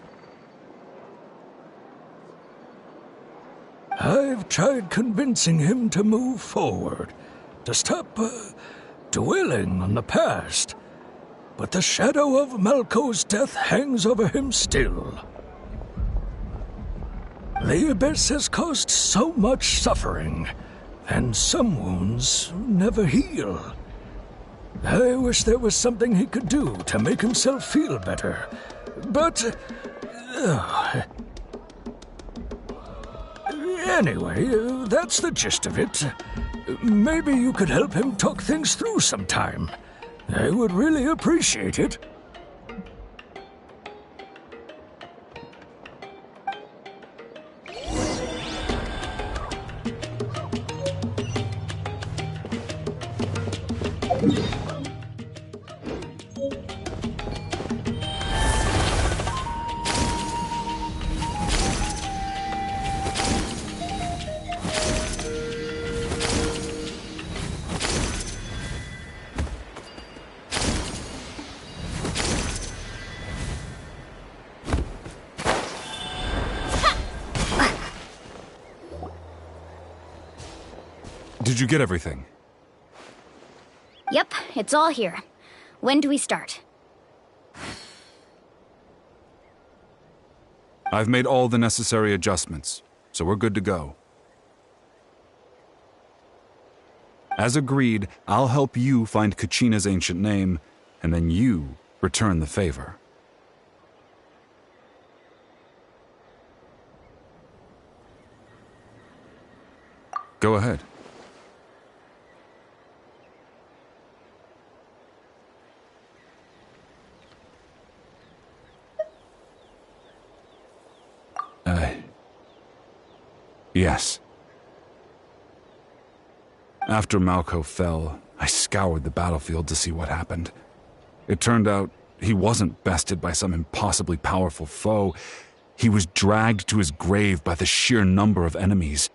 I've tried convincing him to move forward, to stop dwelling on the past. But the shadow of Malco's death hangs over him still. The Abyss has caused so much suffering, and some wounds never heal. I wish there was something he could do to make himself feel better, but... Anyway, that's the gist of it. Maybe you could help him talk things through sometime. I would really appreciate it. Did you get everything? Yep, it's all here. When do we start? I've made all the necessary adjustments, so we're good to go. As agreed, I'll help you find Kachina's ancient name, and then you return the favor. Go ahead. Yes. After Malco fell, I scoured the battlefield to see what happened. It turned out he wasn't bested by some impossibly powerful foe. He was dragged to his grave by the sheer number of enemies.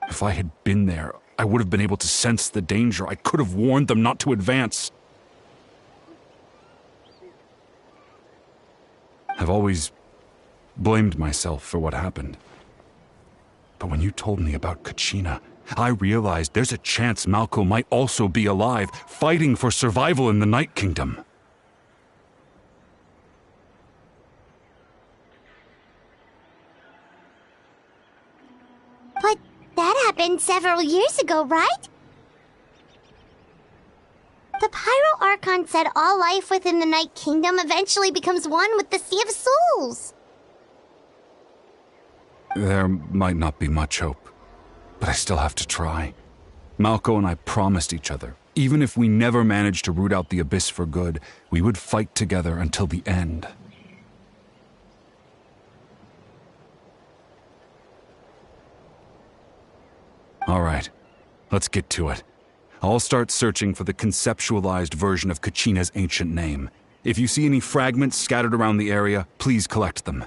If I had been there, I would have been able to sense the danger. I could have warned them not to advance. I've always blamed myself for what happened. But when you told me about Kachina, I realized there's a chance Malco might also be alive, fighting for survival in the Night Kingdom. But that happened several years ago, right? The Pyro Archon said all life within the Night Kingdom eventually becomes one with the Sea of Souls. There might not be much hope, but I still have to try. Malco and I promised each other, even if we never managed to root out the Abyss for good, we would fight together until the end. All right, let's get to it. I'll start searching for the conceptualized version of Kachina's ancient name. If you see any fragments scattered around the area, please collect them.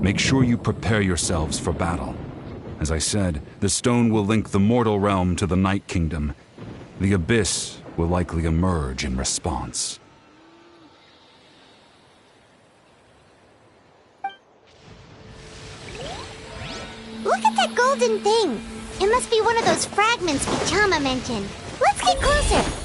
Make sure you prepare yourselves for battle. As I said, the stone will link the mortal realm to the Night Kingdom. The Abyss will likely emerge in response. Look at that golden thing! It must be one of those fragments Vichama mentioned. Let's get closer!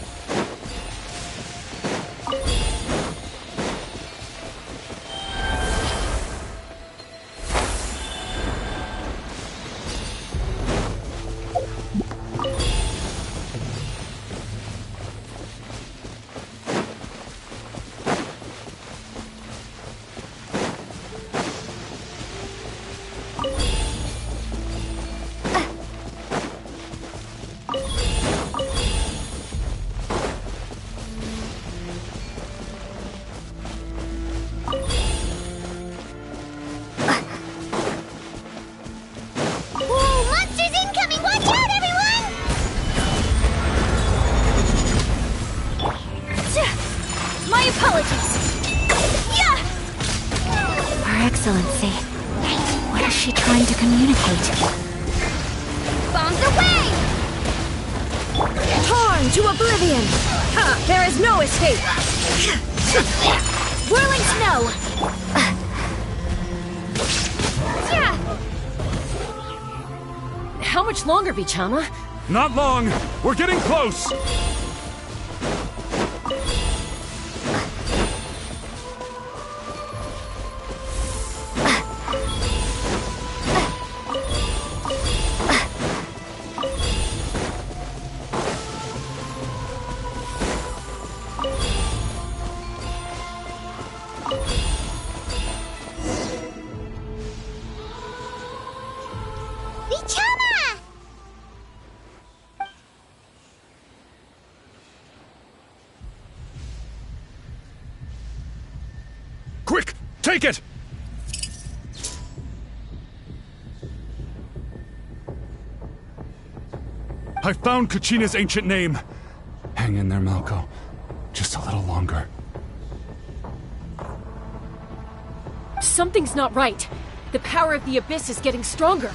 What is she trying to communicate? Bombs away! Torn to oblivion! Ha! There is no escape! Whirling snow! How much longer, Vichama? Not long. We're getting close. Vichama! Quick, take it! I found Kachina's ancient name. Hang in there, Malko. Just a little longer. Something's not right. The power of the Abyss is getting stronger.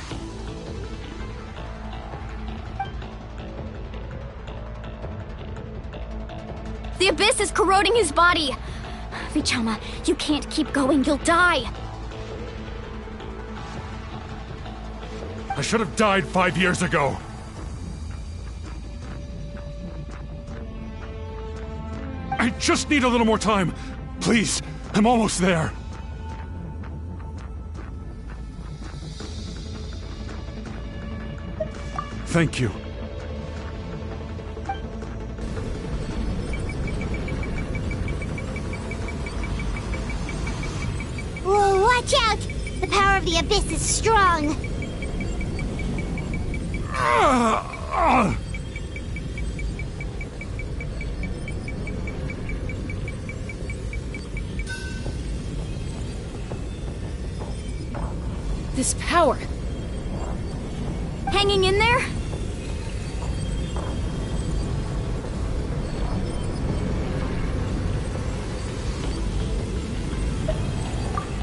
The Abyss is corroding his body! Vichama, you can't keep going, you'll die! I should have died 5 years ago. I just need a little more time. Please, I'm almost there. Thank you. Whoa, watch out! The power of the Abyss is strong. This power. Hanging in there?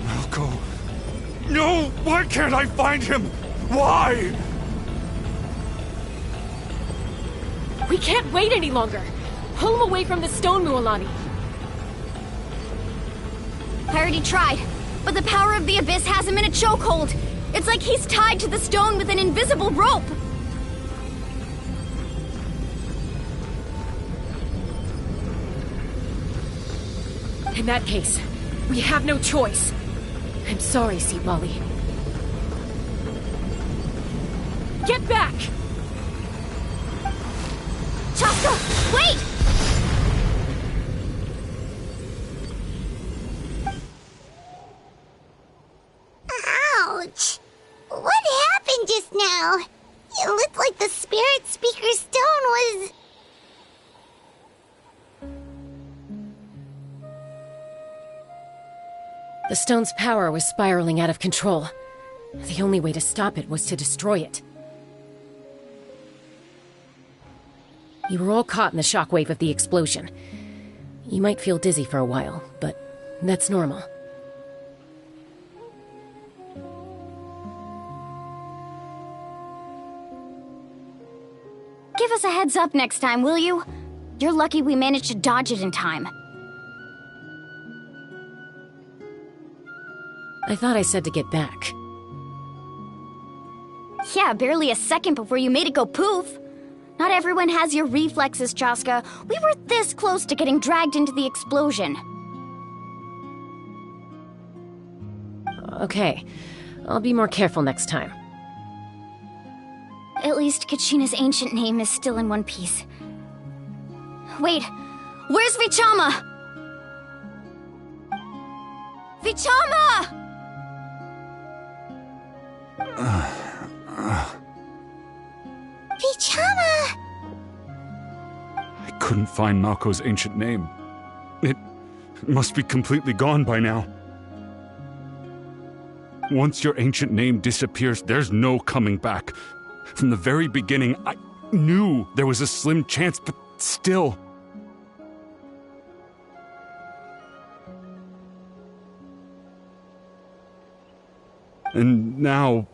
Malko. No! Why can't I find him? Why? We can't wait any longer. Pull him away from the stone, Mualani. I already tried, but the power of the Abyss has him in a chokehold. It's like he's tied to the stone with an invisible rope. In that case, we have no choice. I'm sorry, Seepali. Get back! Chaska, wait! Ouch! What happened just now? It looked like the Spirit Speaker Stone was... The stone's power was spiraling out of control. The only way to stop it was to destroy it. You were all caught in the shockwave of the explosion. You might feel dizzy for a while, but that's normal. Give us a heads up next time, will you? You're lucky we managed to dodge it in time. I thought I said to get back. Yeah, barely a second before you made it go poof. Not everyone has your reflexes, Chaska. We were this close to getting dragged into the explosion. Okay, I'll be more careful next time. At least Kachina's ancient name is still in one piece. Wait, where's Vichama? Vichama! Vichama! I couldn't find Malko's ancient name. It must be completely gone by now. Once your ancient name disappears, there's no coming back. From the very beginning, I knew there was a slim chance, but still. And now...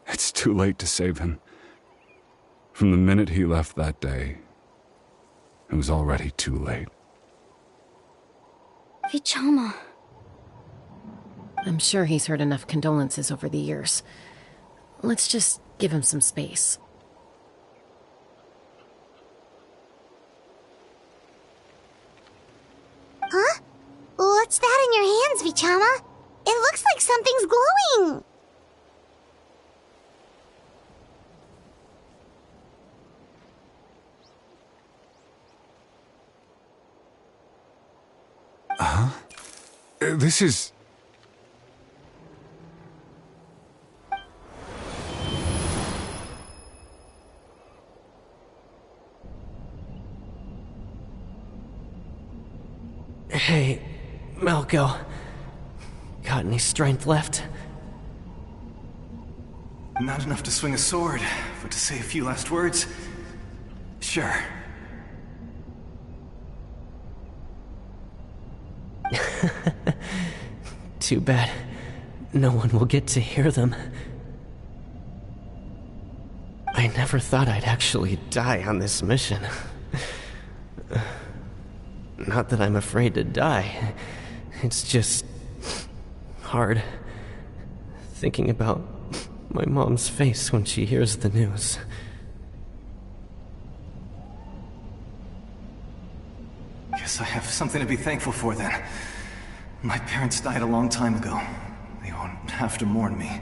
it's too late to save him. From the minute he left that day, it was already too late. Vichama. I'm sure he's heard enough condolences over the years. Let's just give him some space. Huh? What's that in your hands, Vichama? It looks like something's glowing! Huh? This is... Hey, Malco. Got any strength left? Not enough to swing a sword, but to say a few last words? Sure. Too bad. No one will get to hear them. I never thought I'd actually die on this mission. Not that I'm afraid to die. It's just... hard. Thinking about my mom's face when she hears the news. Guess I have something to be thankful for then. My parents died a long time ago. They won't have to mourn me.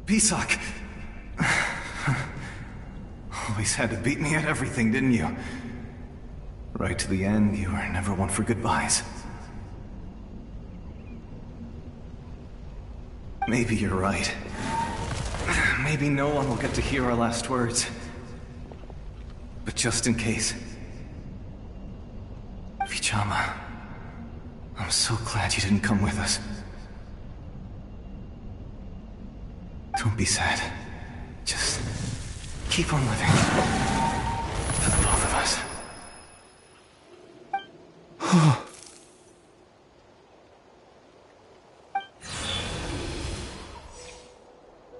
Pisak! Always had to beat me at everything, didn't you? Right to the end, you were never one for goodbyes. Maybe you're right. Maybe no one will get to hear our last words. But just in case... Vichama, I'm so glad you didn't come with us. Don't be sad. Just keep on living. For the both of us.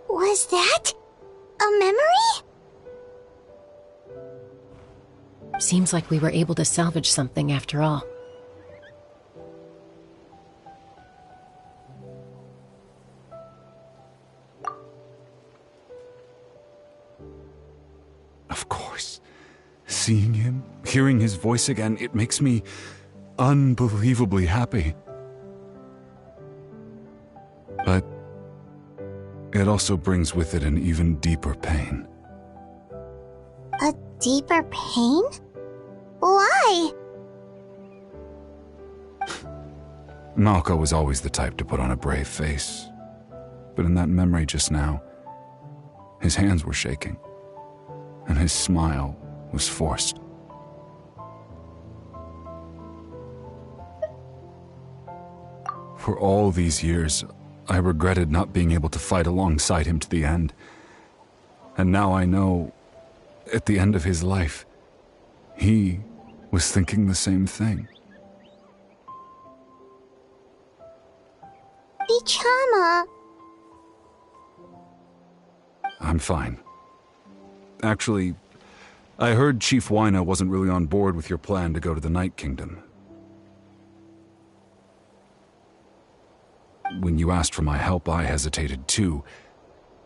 Was that a memory? Seems like we were able to salvage something after all. Of course. Seeing him, hearing his voice again, it makes me unbelievably happy. But it also brings with it an even deeper pain. A deeper pain? Why? Malco was always the type to put on a brave face. But in that memory just now, his hands were shaking, and his smile was forced. For all these years, I regretted not being able to fight alongside him to the end. And now I know, at the end of his life, he was thinking the same thing. Vichama. I'm fine. Actually, I heard Chief Wyna wasn't really on board with your plan to go to the Night Kingdom. When you asked for my help, I hesitated too.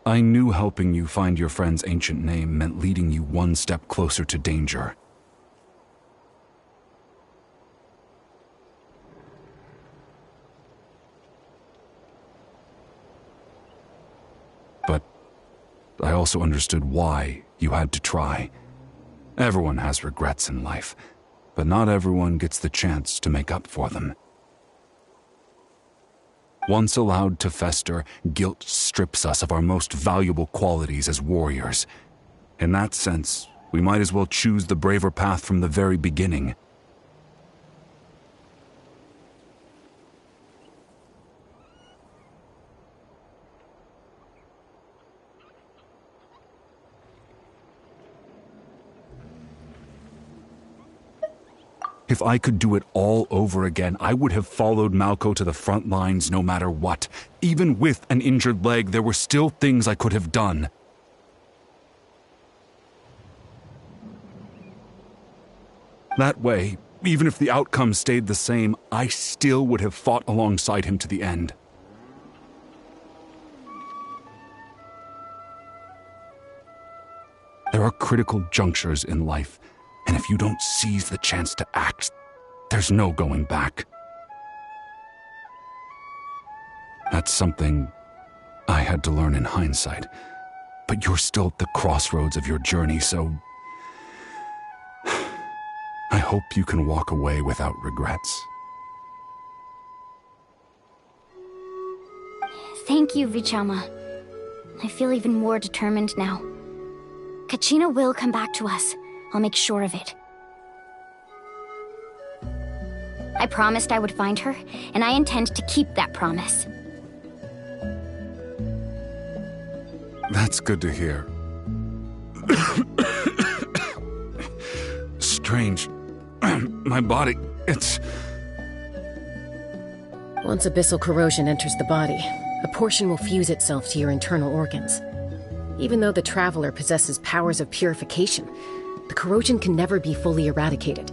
I knew helping you find your friend's ancient name meant leading you one step closer to danger. But I also understood why you had to try. Everyone has regrets in life, but not everyone gets the chance to make up for them. Once allowed to fester, guilt strips us of our most valuable qualities as warriors. In that sense, we might as well choose the braver path from the very beginning. If I could do it all over again, I would have followed Malco to the front lines no matter what. Even with an injured leg, there were still things I could have done. That way, even if the outcome stayed the same, I still would have fought alongside him to the end. There are critical junctures in life, and if you don't seize the chance to act, there's no going back. That's something I had to learn in hindsight, but you're still at the crossroads of your journey, so I hope you can walk away without regrets. Thank you, Vichama. I feel even more determined now. Kachina will come back to us. I'll make sure of it. I promised I would find her, and I intend to keep that promise. That's good to hear. Strange. My body, it's... Once abyssal corrosion enters the body, a portion will fuse itself to your internal organs. Even though the Traveler possesses powers of purification, the corrosion can never be fully eradicated.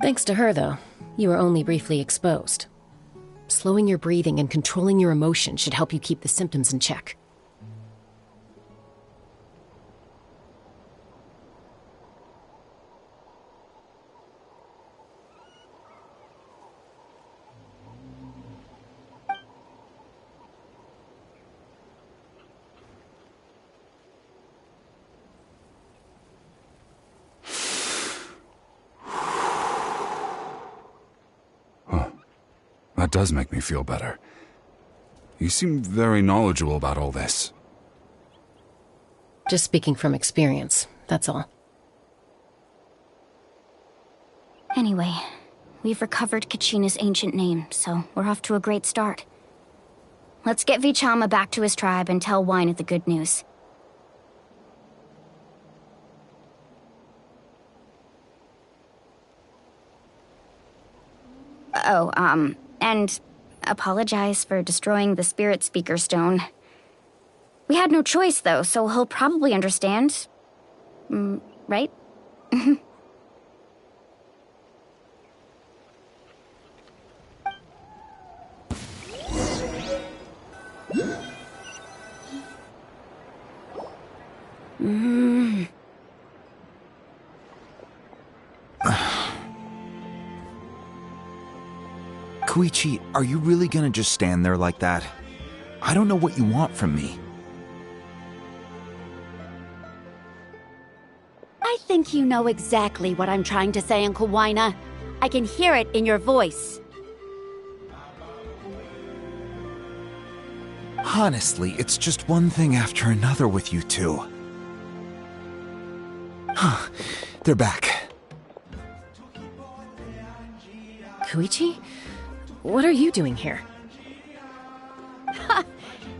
Thanks to her, though, you were only briefly exposed. Slowing your breathing and controlling your emotions should help you keep the symptoms in check. That does make me feel better. You seem very knowledgeable about all this. Just speaking from experience, that's all. Anyway, we've recovered Kachina's ancient name, so we're off to a great start. Let's get Vichama back to his tribe and tell Wyneth the good news. And apologize for destroying the Spirit Speaker Stone. We had no choice, though, so he'll probably understand. Right? Koichi, are you really gonna just stand there like that? I don't know what you want from me. I think you know exactly what I'm trying to say, Uncle Wyna. I can hear it in your voice. Honestly, it's just one thing after another with you two. They're back. Koichi? What are you doing here?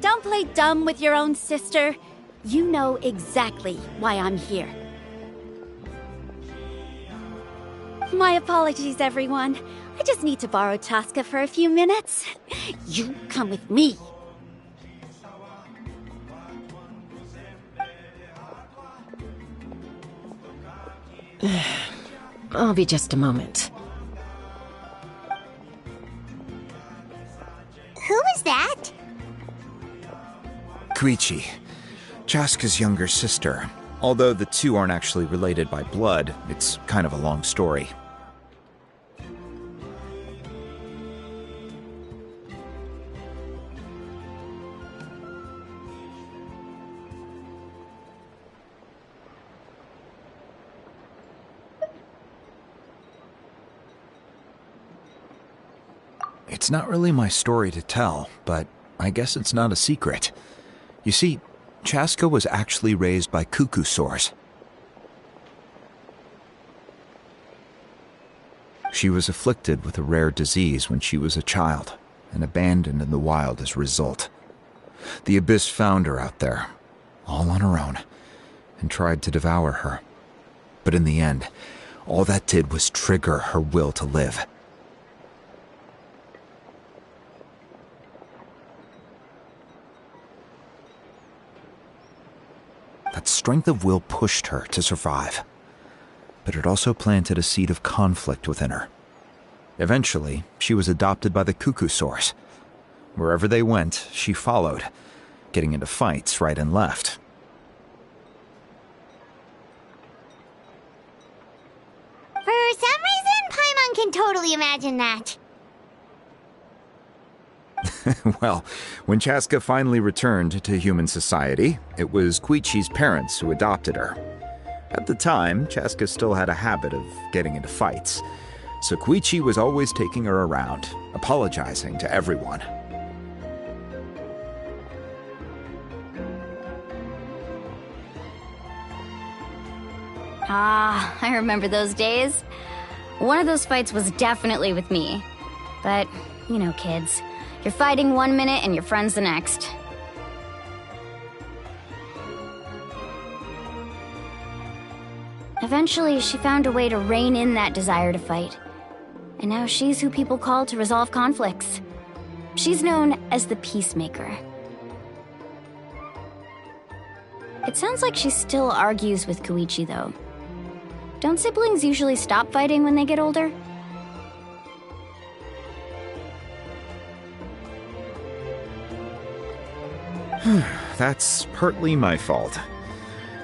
Don't play dumb with your own sister. You know exactly why I'm here. My apologies, everyone. I just need to borrow Chaska for a few minutes. You come with me. I'll be just a moment. Who was that? Koichi, Chaska's younger sister. Although the two aren't actually related by blood, it's kind of a long story. It's not really my story to tell, but I guess it's not a secret. You see, Chaska was actually raised by cuckoo-saurs. She was afflicted with a rare disease when she was a child, and abandoned in the wild as a result. The Abyss found her out there, all on her own, and tried to devour her. But in the end, all that did was trigger her will to live. That strength of will pushed her to survive, but it also planted a seed of conflict within her. Eventually, she was adopted by the Cuckoo Source. Wherever they went, she followed, getting into fights right and left. For some reason, Paimon can totally imagine that. Well, when Chaska finally returned to human society, it was Koichi's parents who adopted her. At the time, Chaska still had a habit of getting into fights, so Koichi was always taking her around, apologizing to everyone. Ah, I remember those days. One of those fights was definitely with me. But, you know, kids. You're fighting one minute and your friend's the next. Eventually, she found a way to rein in that desire to fight. And now she's who people call to resolve conflicts. She's known as the Peacemaker. It sounds like she still argues with Koichi, though. Don't siblings usually stop fighting when they get older? That's partly my fault.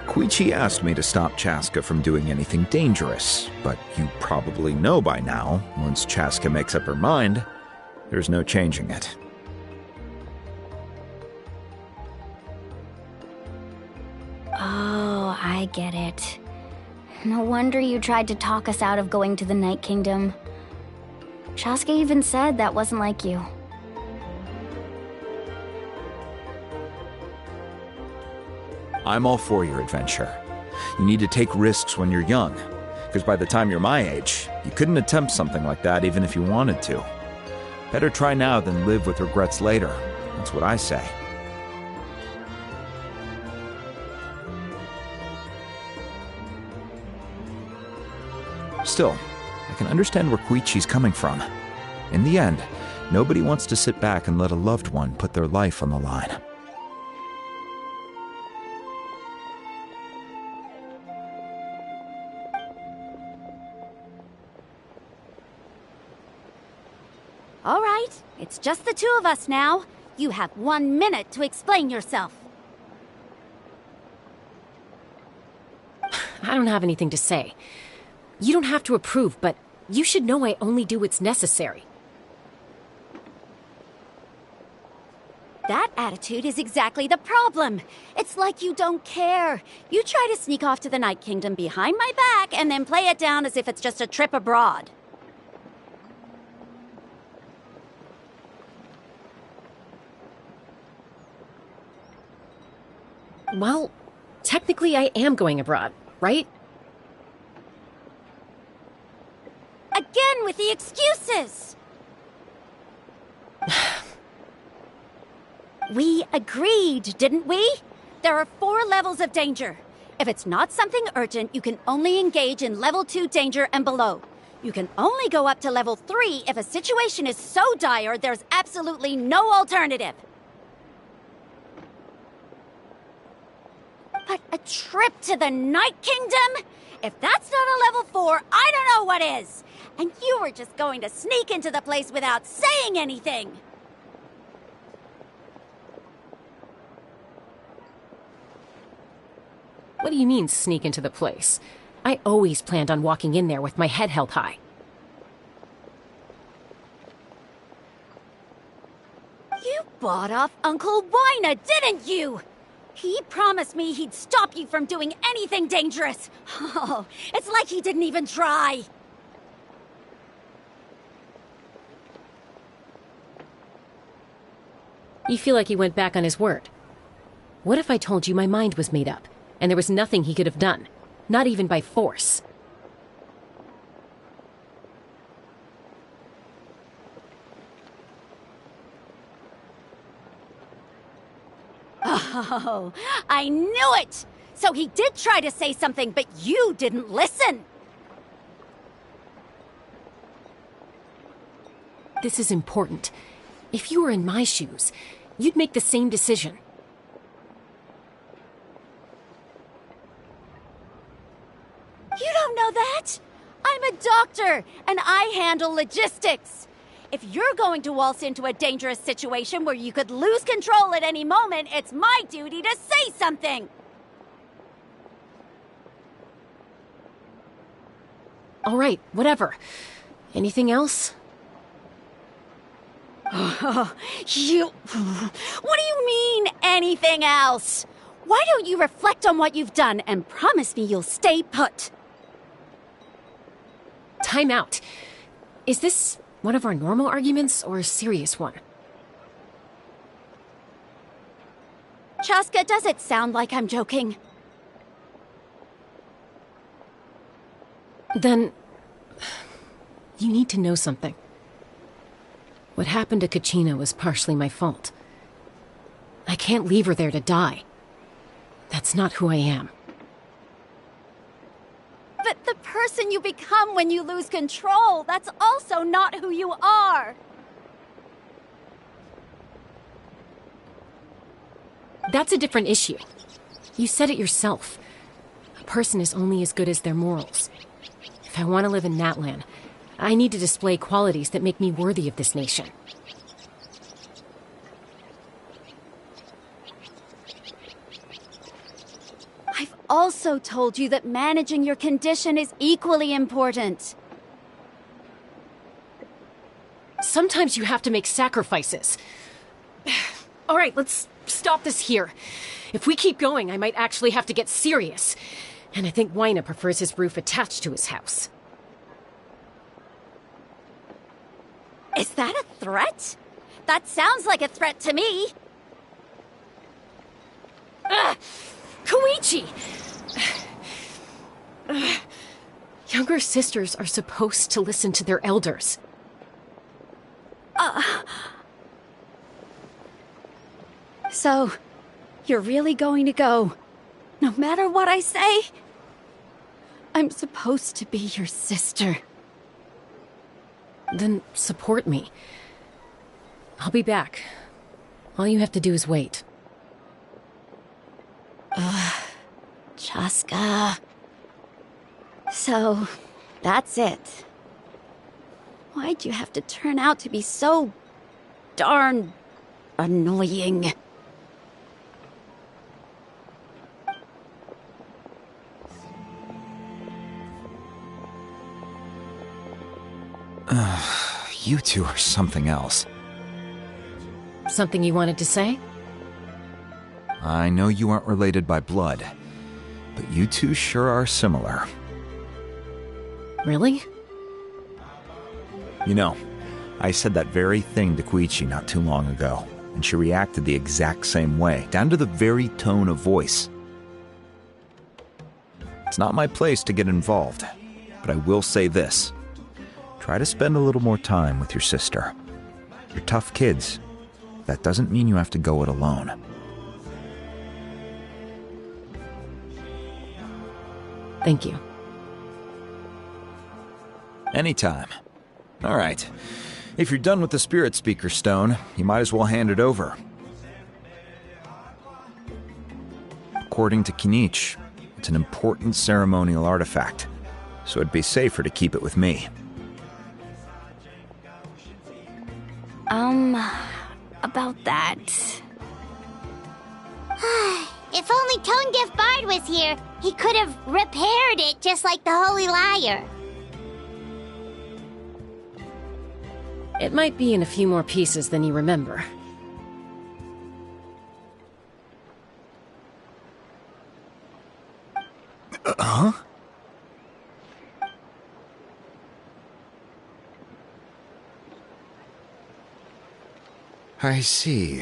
Koichi asked me to stop Chaska from doing anything dangerous, but you probably know by now, once Chaska makes up her mind, there's no changing it. Oh, I get it. No wonder you tried to talk us out of going to the Night Kingdom. Chaska even said that wasn't like you. I'm all for your adventure. You need to take risks when you're young, because by the time you're my age, you couldn't attempt something like that even if you wanted to. Better try now than live with regrets later. That's what I say. Still, I can understand where Koichi's coming from. In the end, nobody wants to sit back and let a loved one put their life on the line. All right, it's just the two of us now. You have 1 minute to explain yourself. I don't have anything to say. You don't have to approve, but you should know I only do what's necessary. That attitude is exactly the problem. It's like you don't care. You try to sneak off to the Night Kingdom behind my back and then play it down as if it's just a trip abroad. Well, technically I am going abroad, right? Again with the excuses! We agreed, didn't we? There are 4 levels of danger. If it's not something urgent, you can only engage in level 2 danger and below. You can only go up to level 3 if a situation is so dire there's absolutely no alternative. But a trip to the Night Kingdom? If that's not a level 4, I don't know what is! And you were just going to sneak into the place without saying anything! What do you mean, sneak into the place? I always planned on walking in there with my head held high. You bought off Uncle Wina, didn't you? He promised me he'd stop you from doing anything dangerous. Oh, it's like he didn't even try. You feel like he went back on his word. What if I told you my mind was made up, and there was nothing he could have done? Not even by force. Ugh, Oh, I knew it! So he did try to say something, but you didn't listen! This is important. If you were in my shoes, you'd make the same decision. You don't know that? I'm a doctor, and I handle logistics. If you're going to waltz into a dangerous situation where you could lose control at any moment, it's my duty to say something! All right, whatever. Anything else? What do you mean, anything else? Why don't you reflect on what you've done and promise me you'll stay put? Time out. Is this one of our normal arguments or a serious one? Chaska, does it sound like I'm joking? Then, you need to know something. What happened to Kachina was partially my fault. I can't leave her there to die. That's not who I am. But the person you become when you lose control, that's also not who you are. That's a different issue. You said it yourself. A person is only as good as their morals. If I want to live in Natlan, I need to display qualities that make me worthy of this nation. I've also told you that managing your condition is equally important. Sometimes you have to make sacrifices. All right, let's stop this here. If we keep going, I might actually have to get serious. And I think Wyna prefers his roof attached to his house. Is that a threat? That sounds like a threat to me. Koichi! Younger sisters are supposed to listen to their elders. So, you're really going to go, no matter what I say? I'm supposed to be your sister. Then support me. I'll be back. All you have to do is wait. Chaska. So, that's it. Why'd you have to turn out to be so darn annoying? You two are something else. Something you wanted to say? I know you aren't related by blood, but you two sure are similar. Really? You know, I said that very thing to Koichi not too long ago, and she reacted the exact same way, down to the very tone of voice. It's not my place to get involved, but I will say this. Try to spend a little more time with your sister. You're tough kids. That doesn't mean you have to go it alone. Thank you. Anytime. All right. If you're done with the Spirit Speaker Stone, you might as well hand it over. According to Kinich, it's an important ceremonial artifact, so it'd be safer to keep it with me. About that. If only Tone-Deaf Bard was here, he could have repaired it just like the Holy Liar. It might be in a few more pieces than you remember. Huh? I see.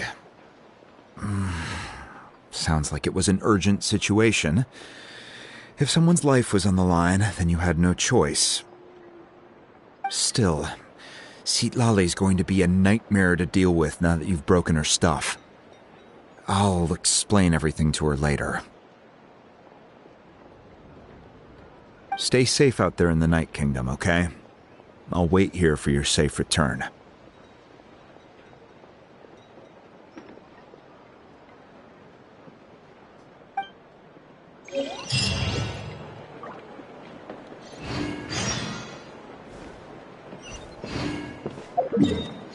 Sounds like it was an urgent situation. If someone's life was on the line, then you had no choice. Still, Citlali's going to be a nightmare to deal with now that you've broken her stuff. I'll explain everything to her later. Stay safe out there in the Night Kingdom, okay? I'll wait here for your safe return. Yeah.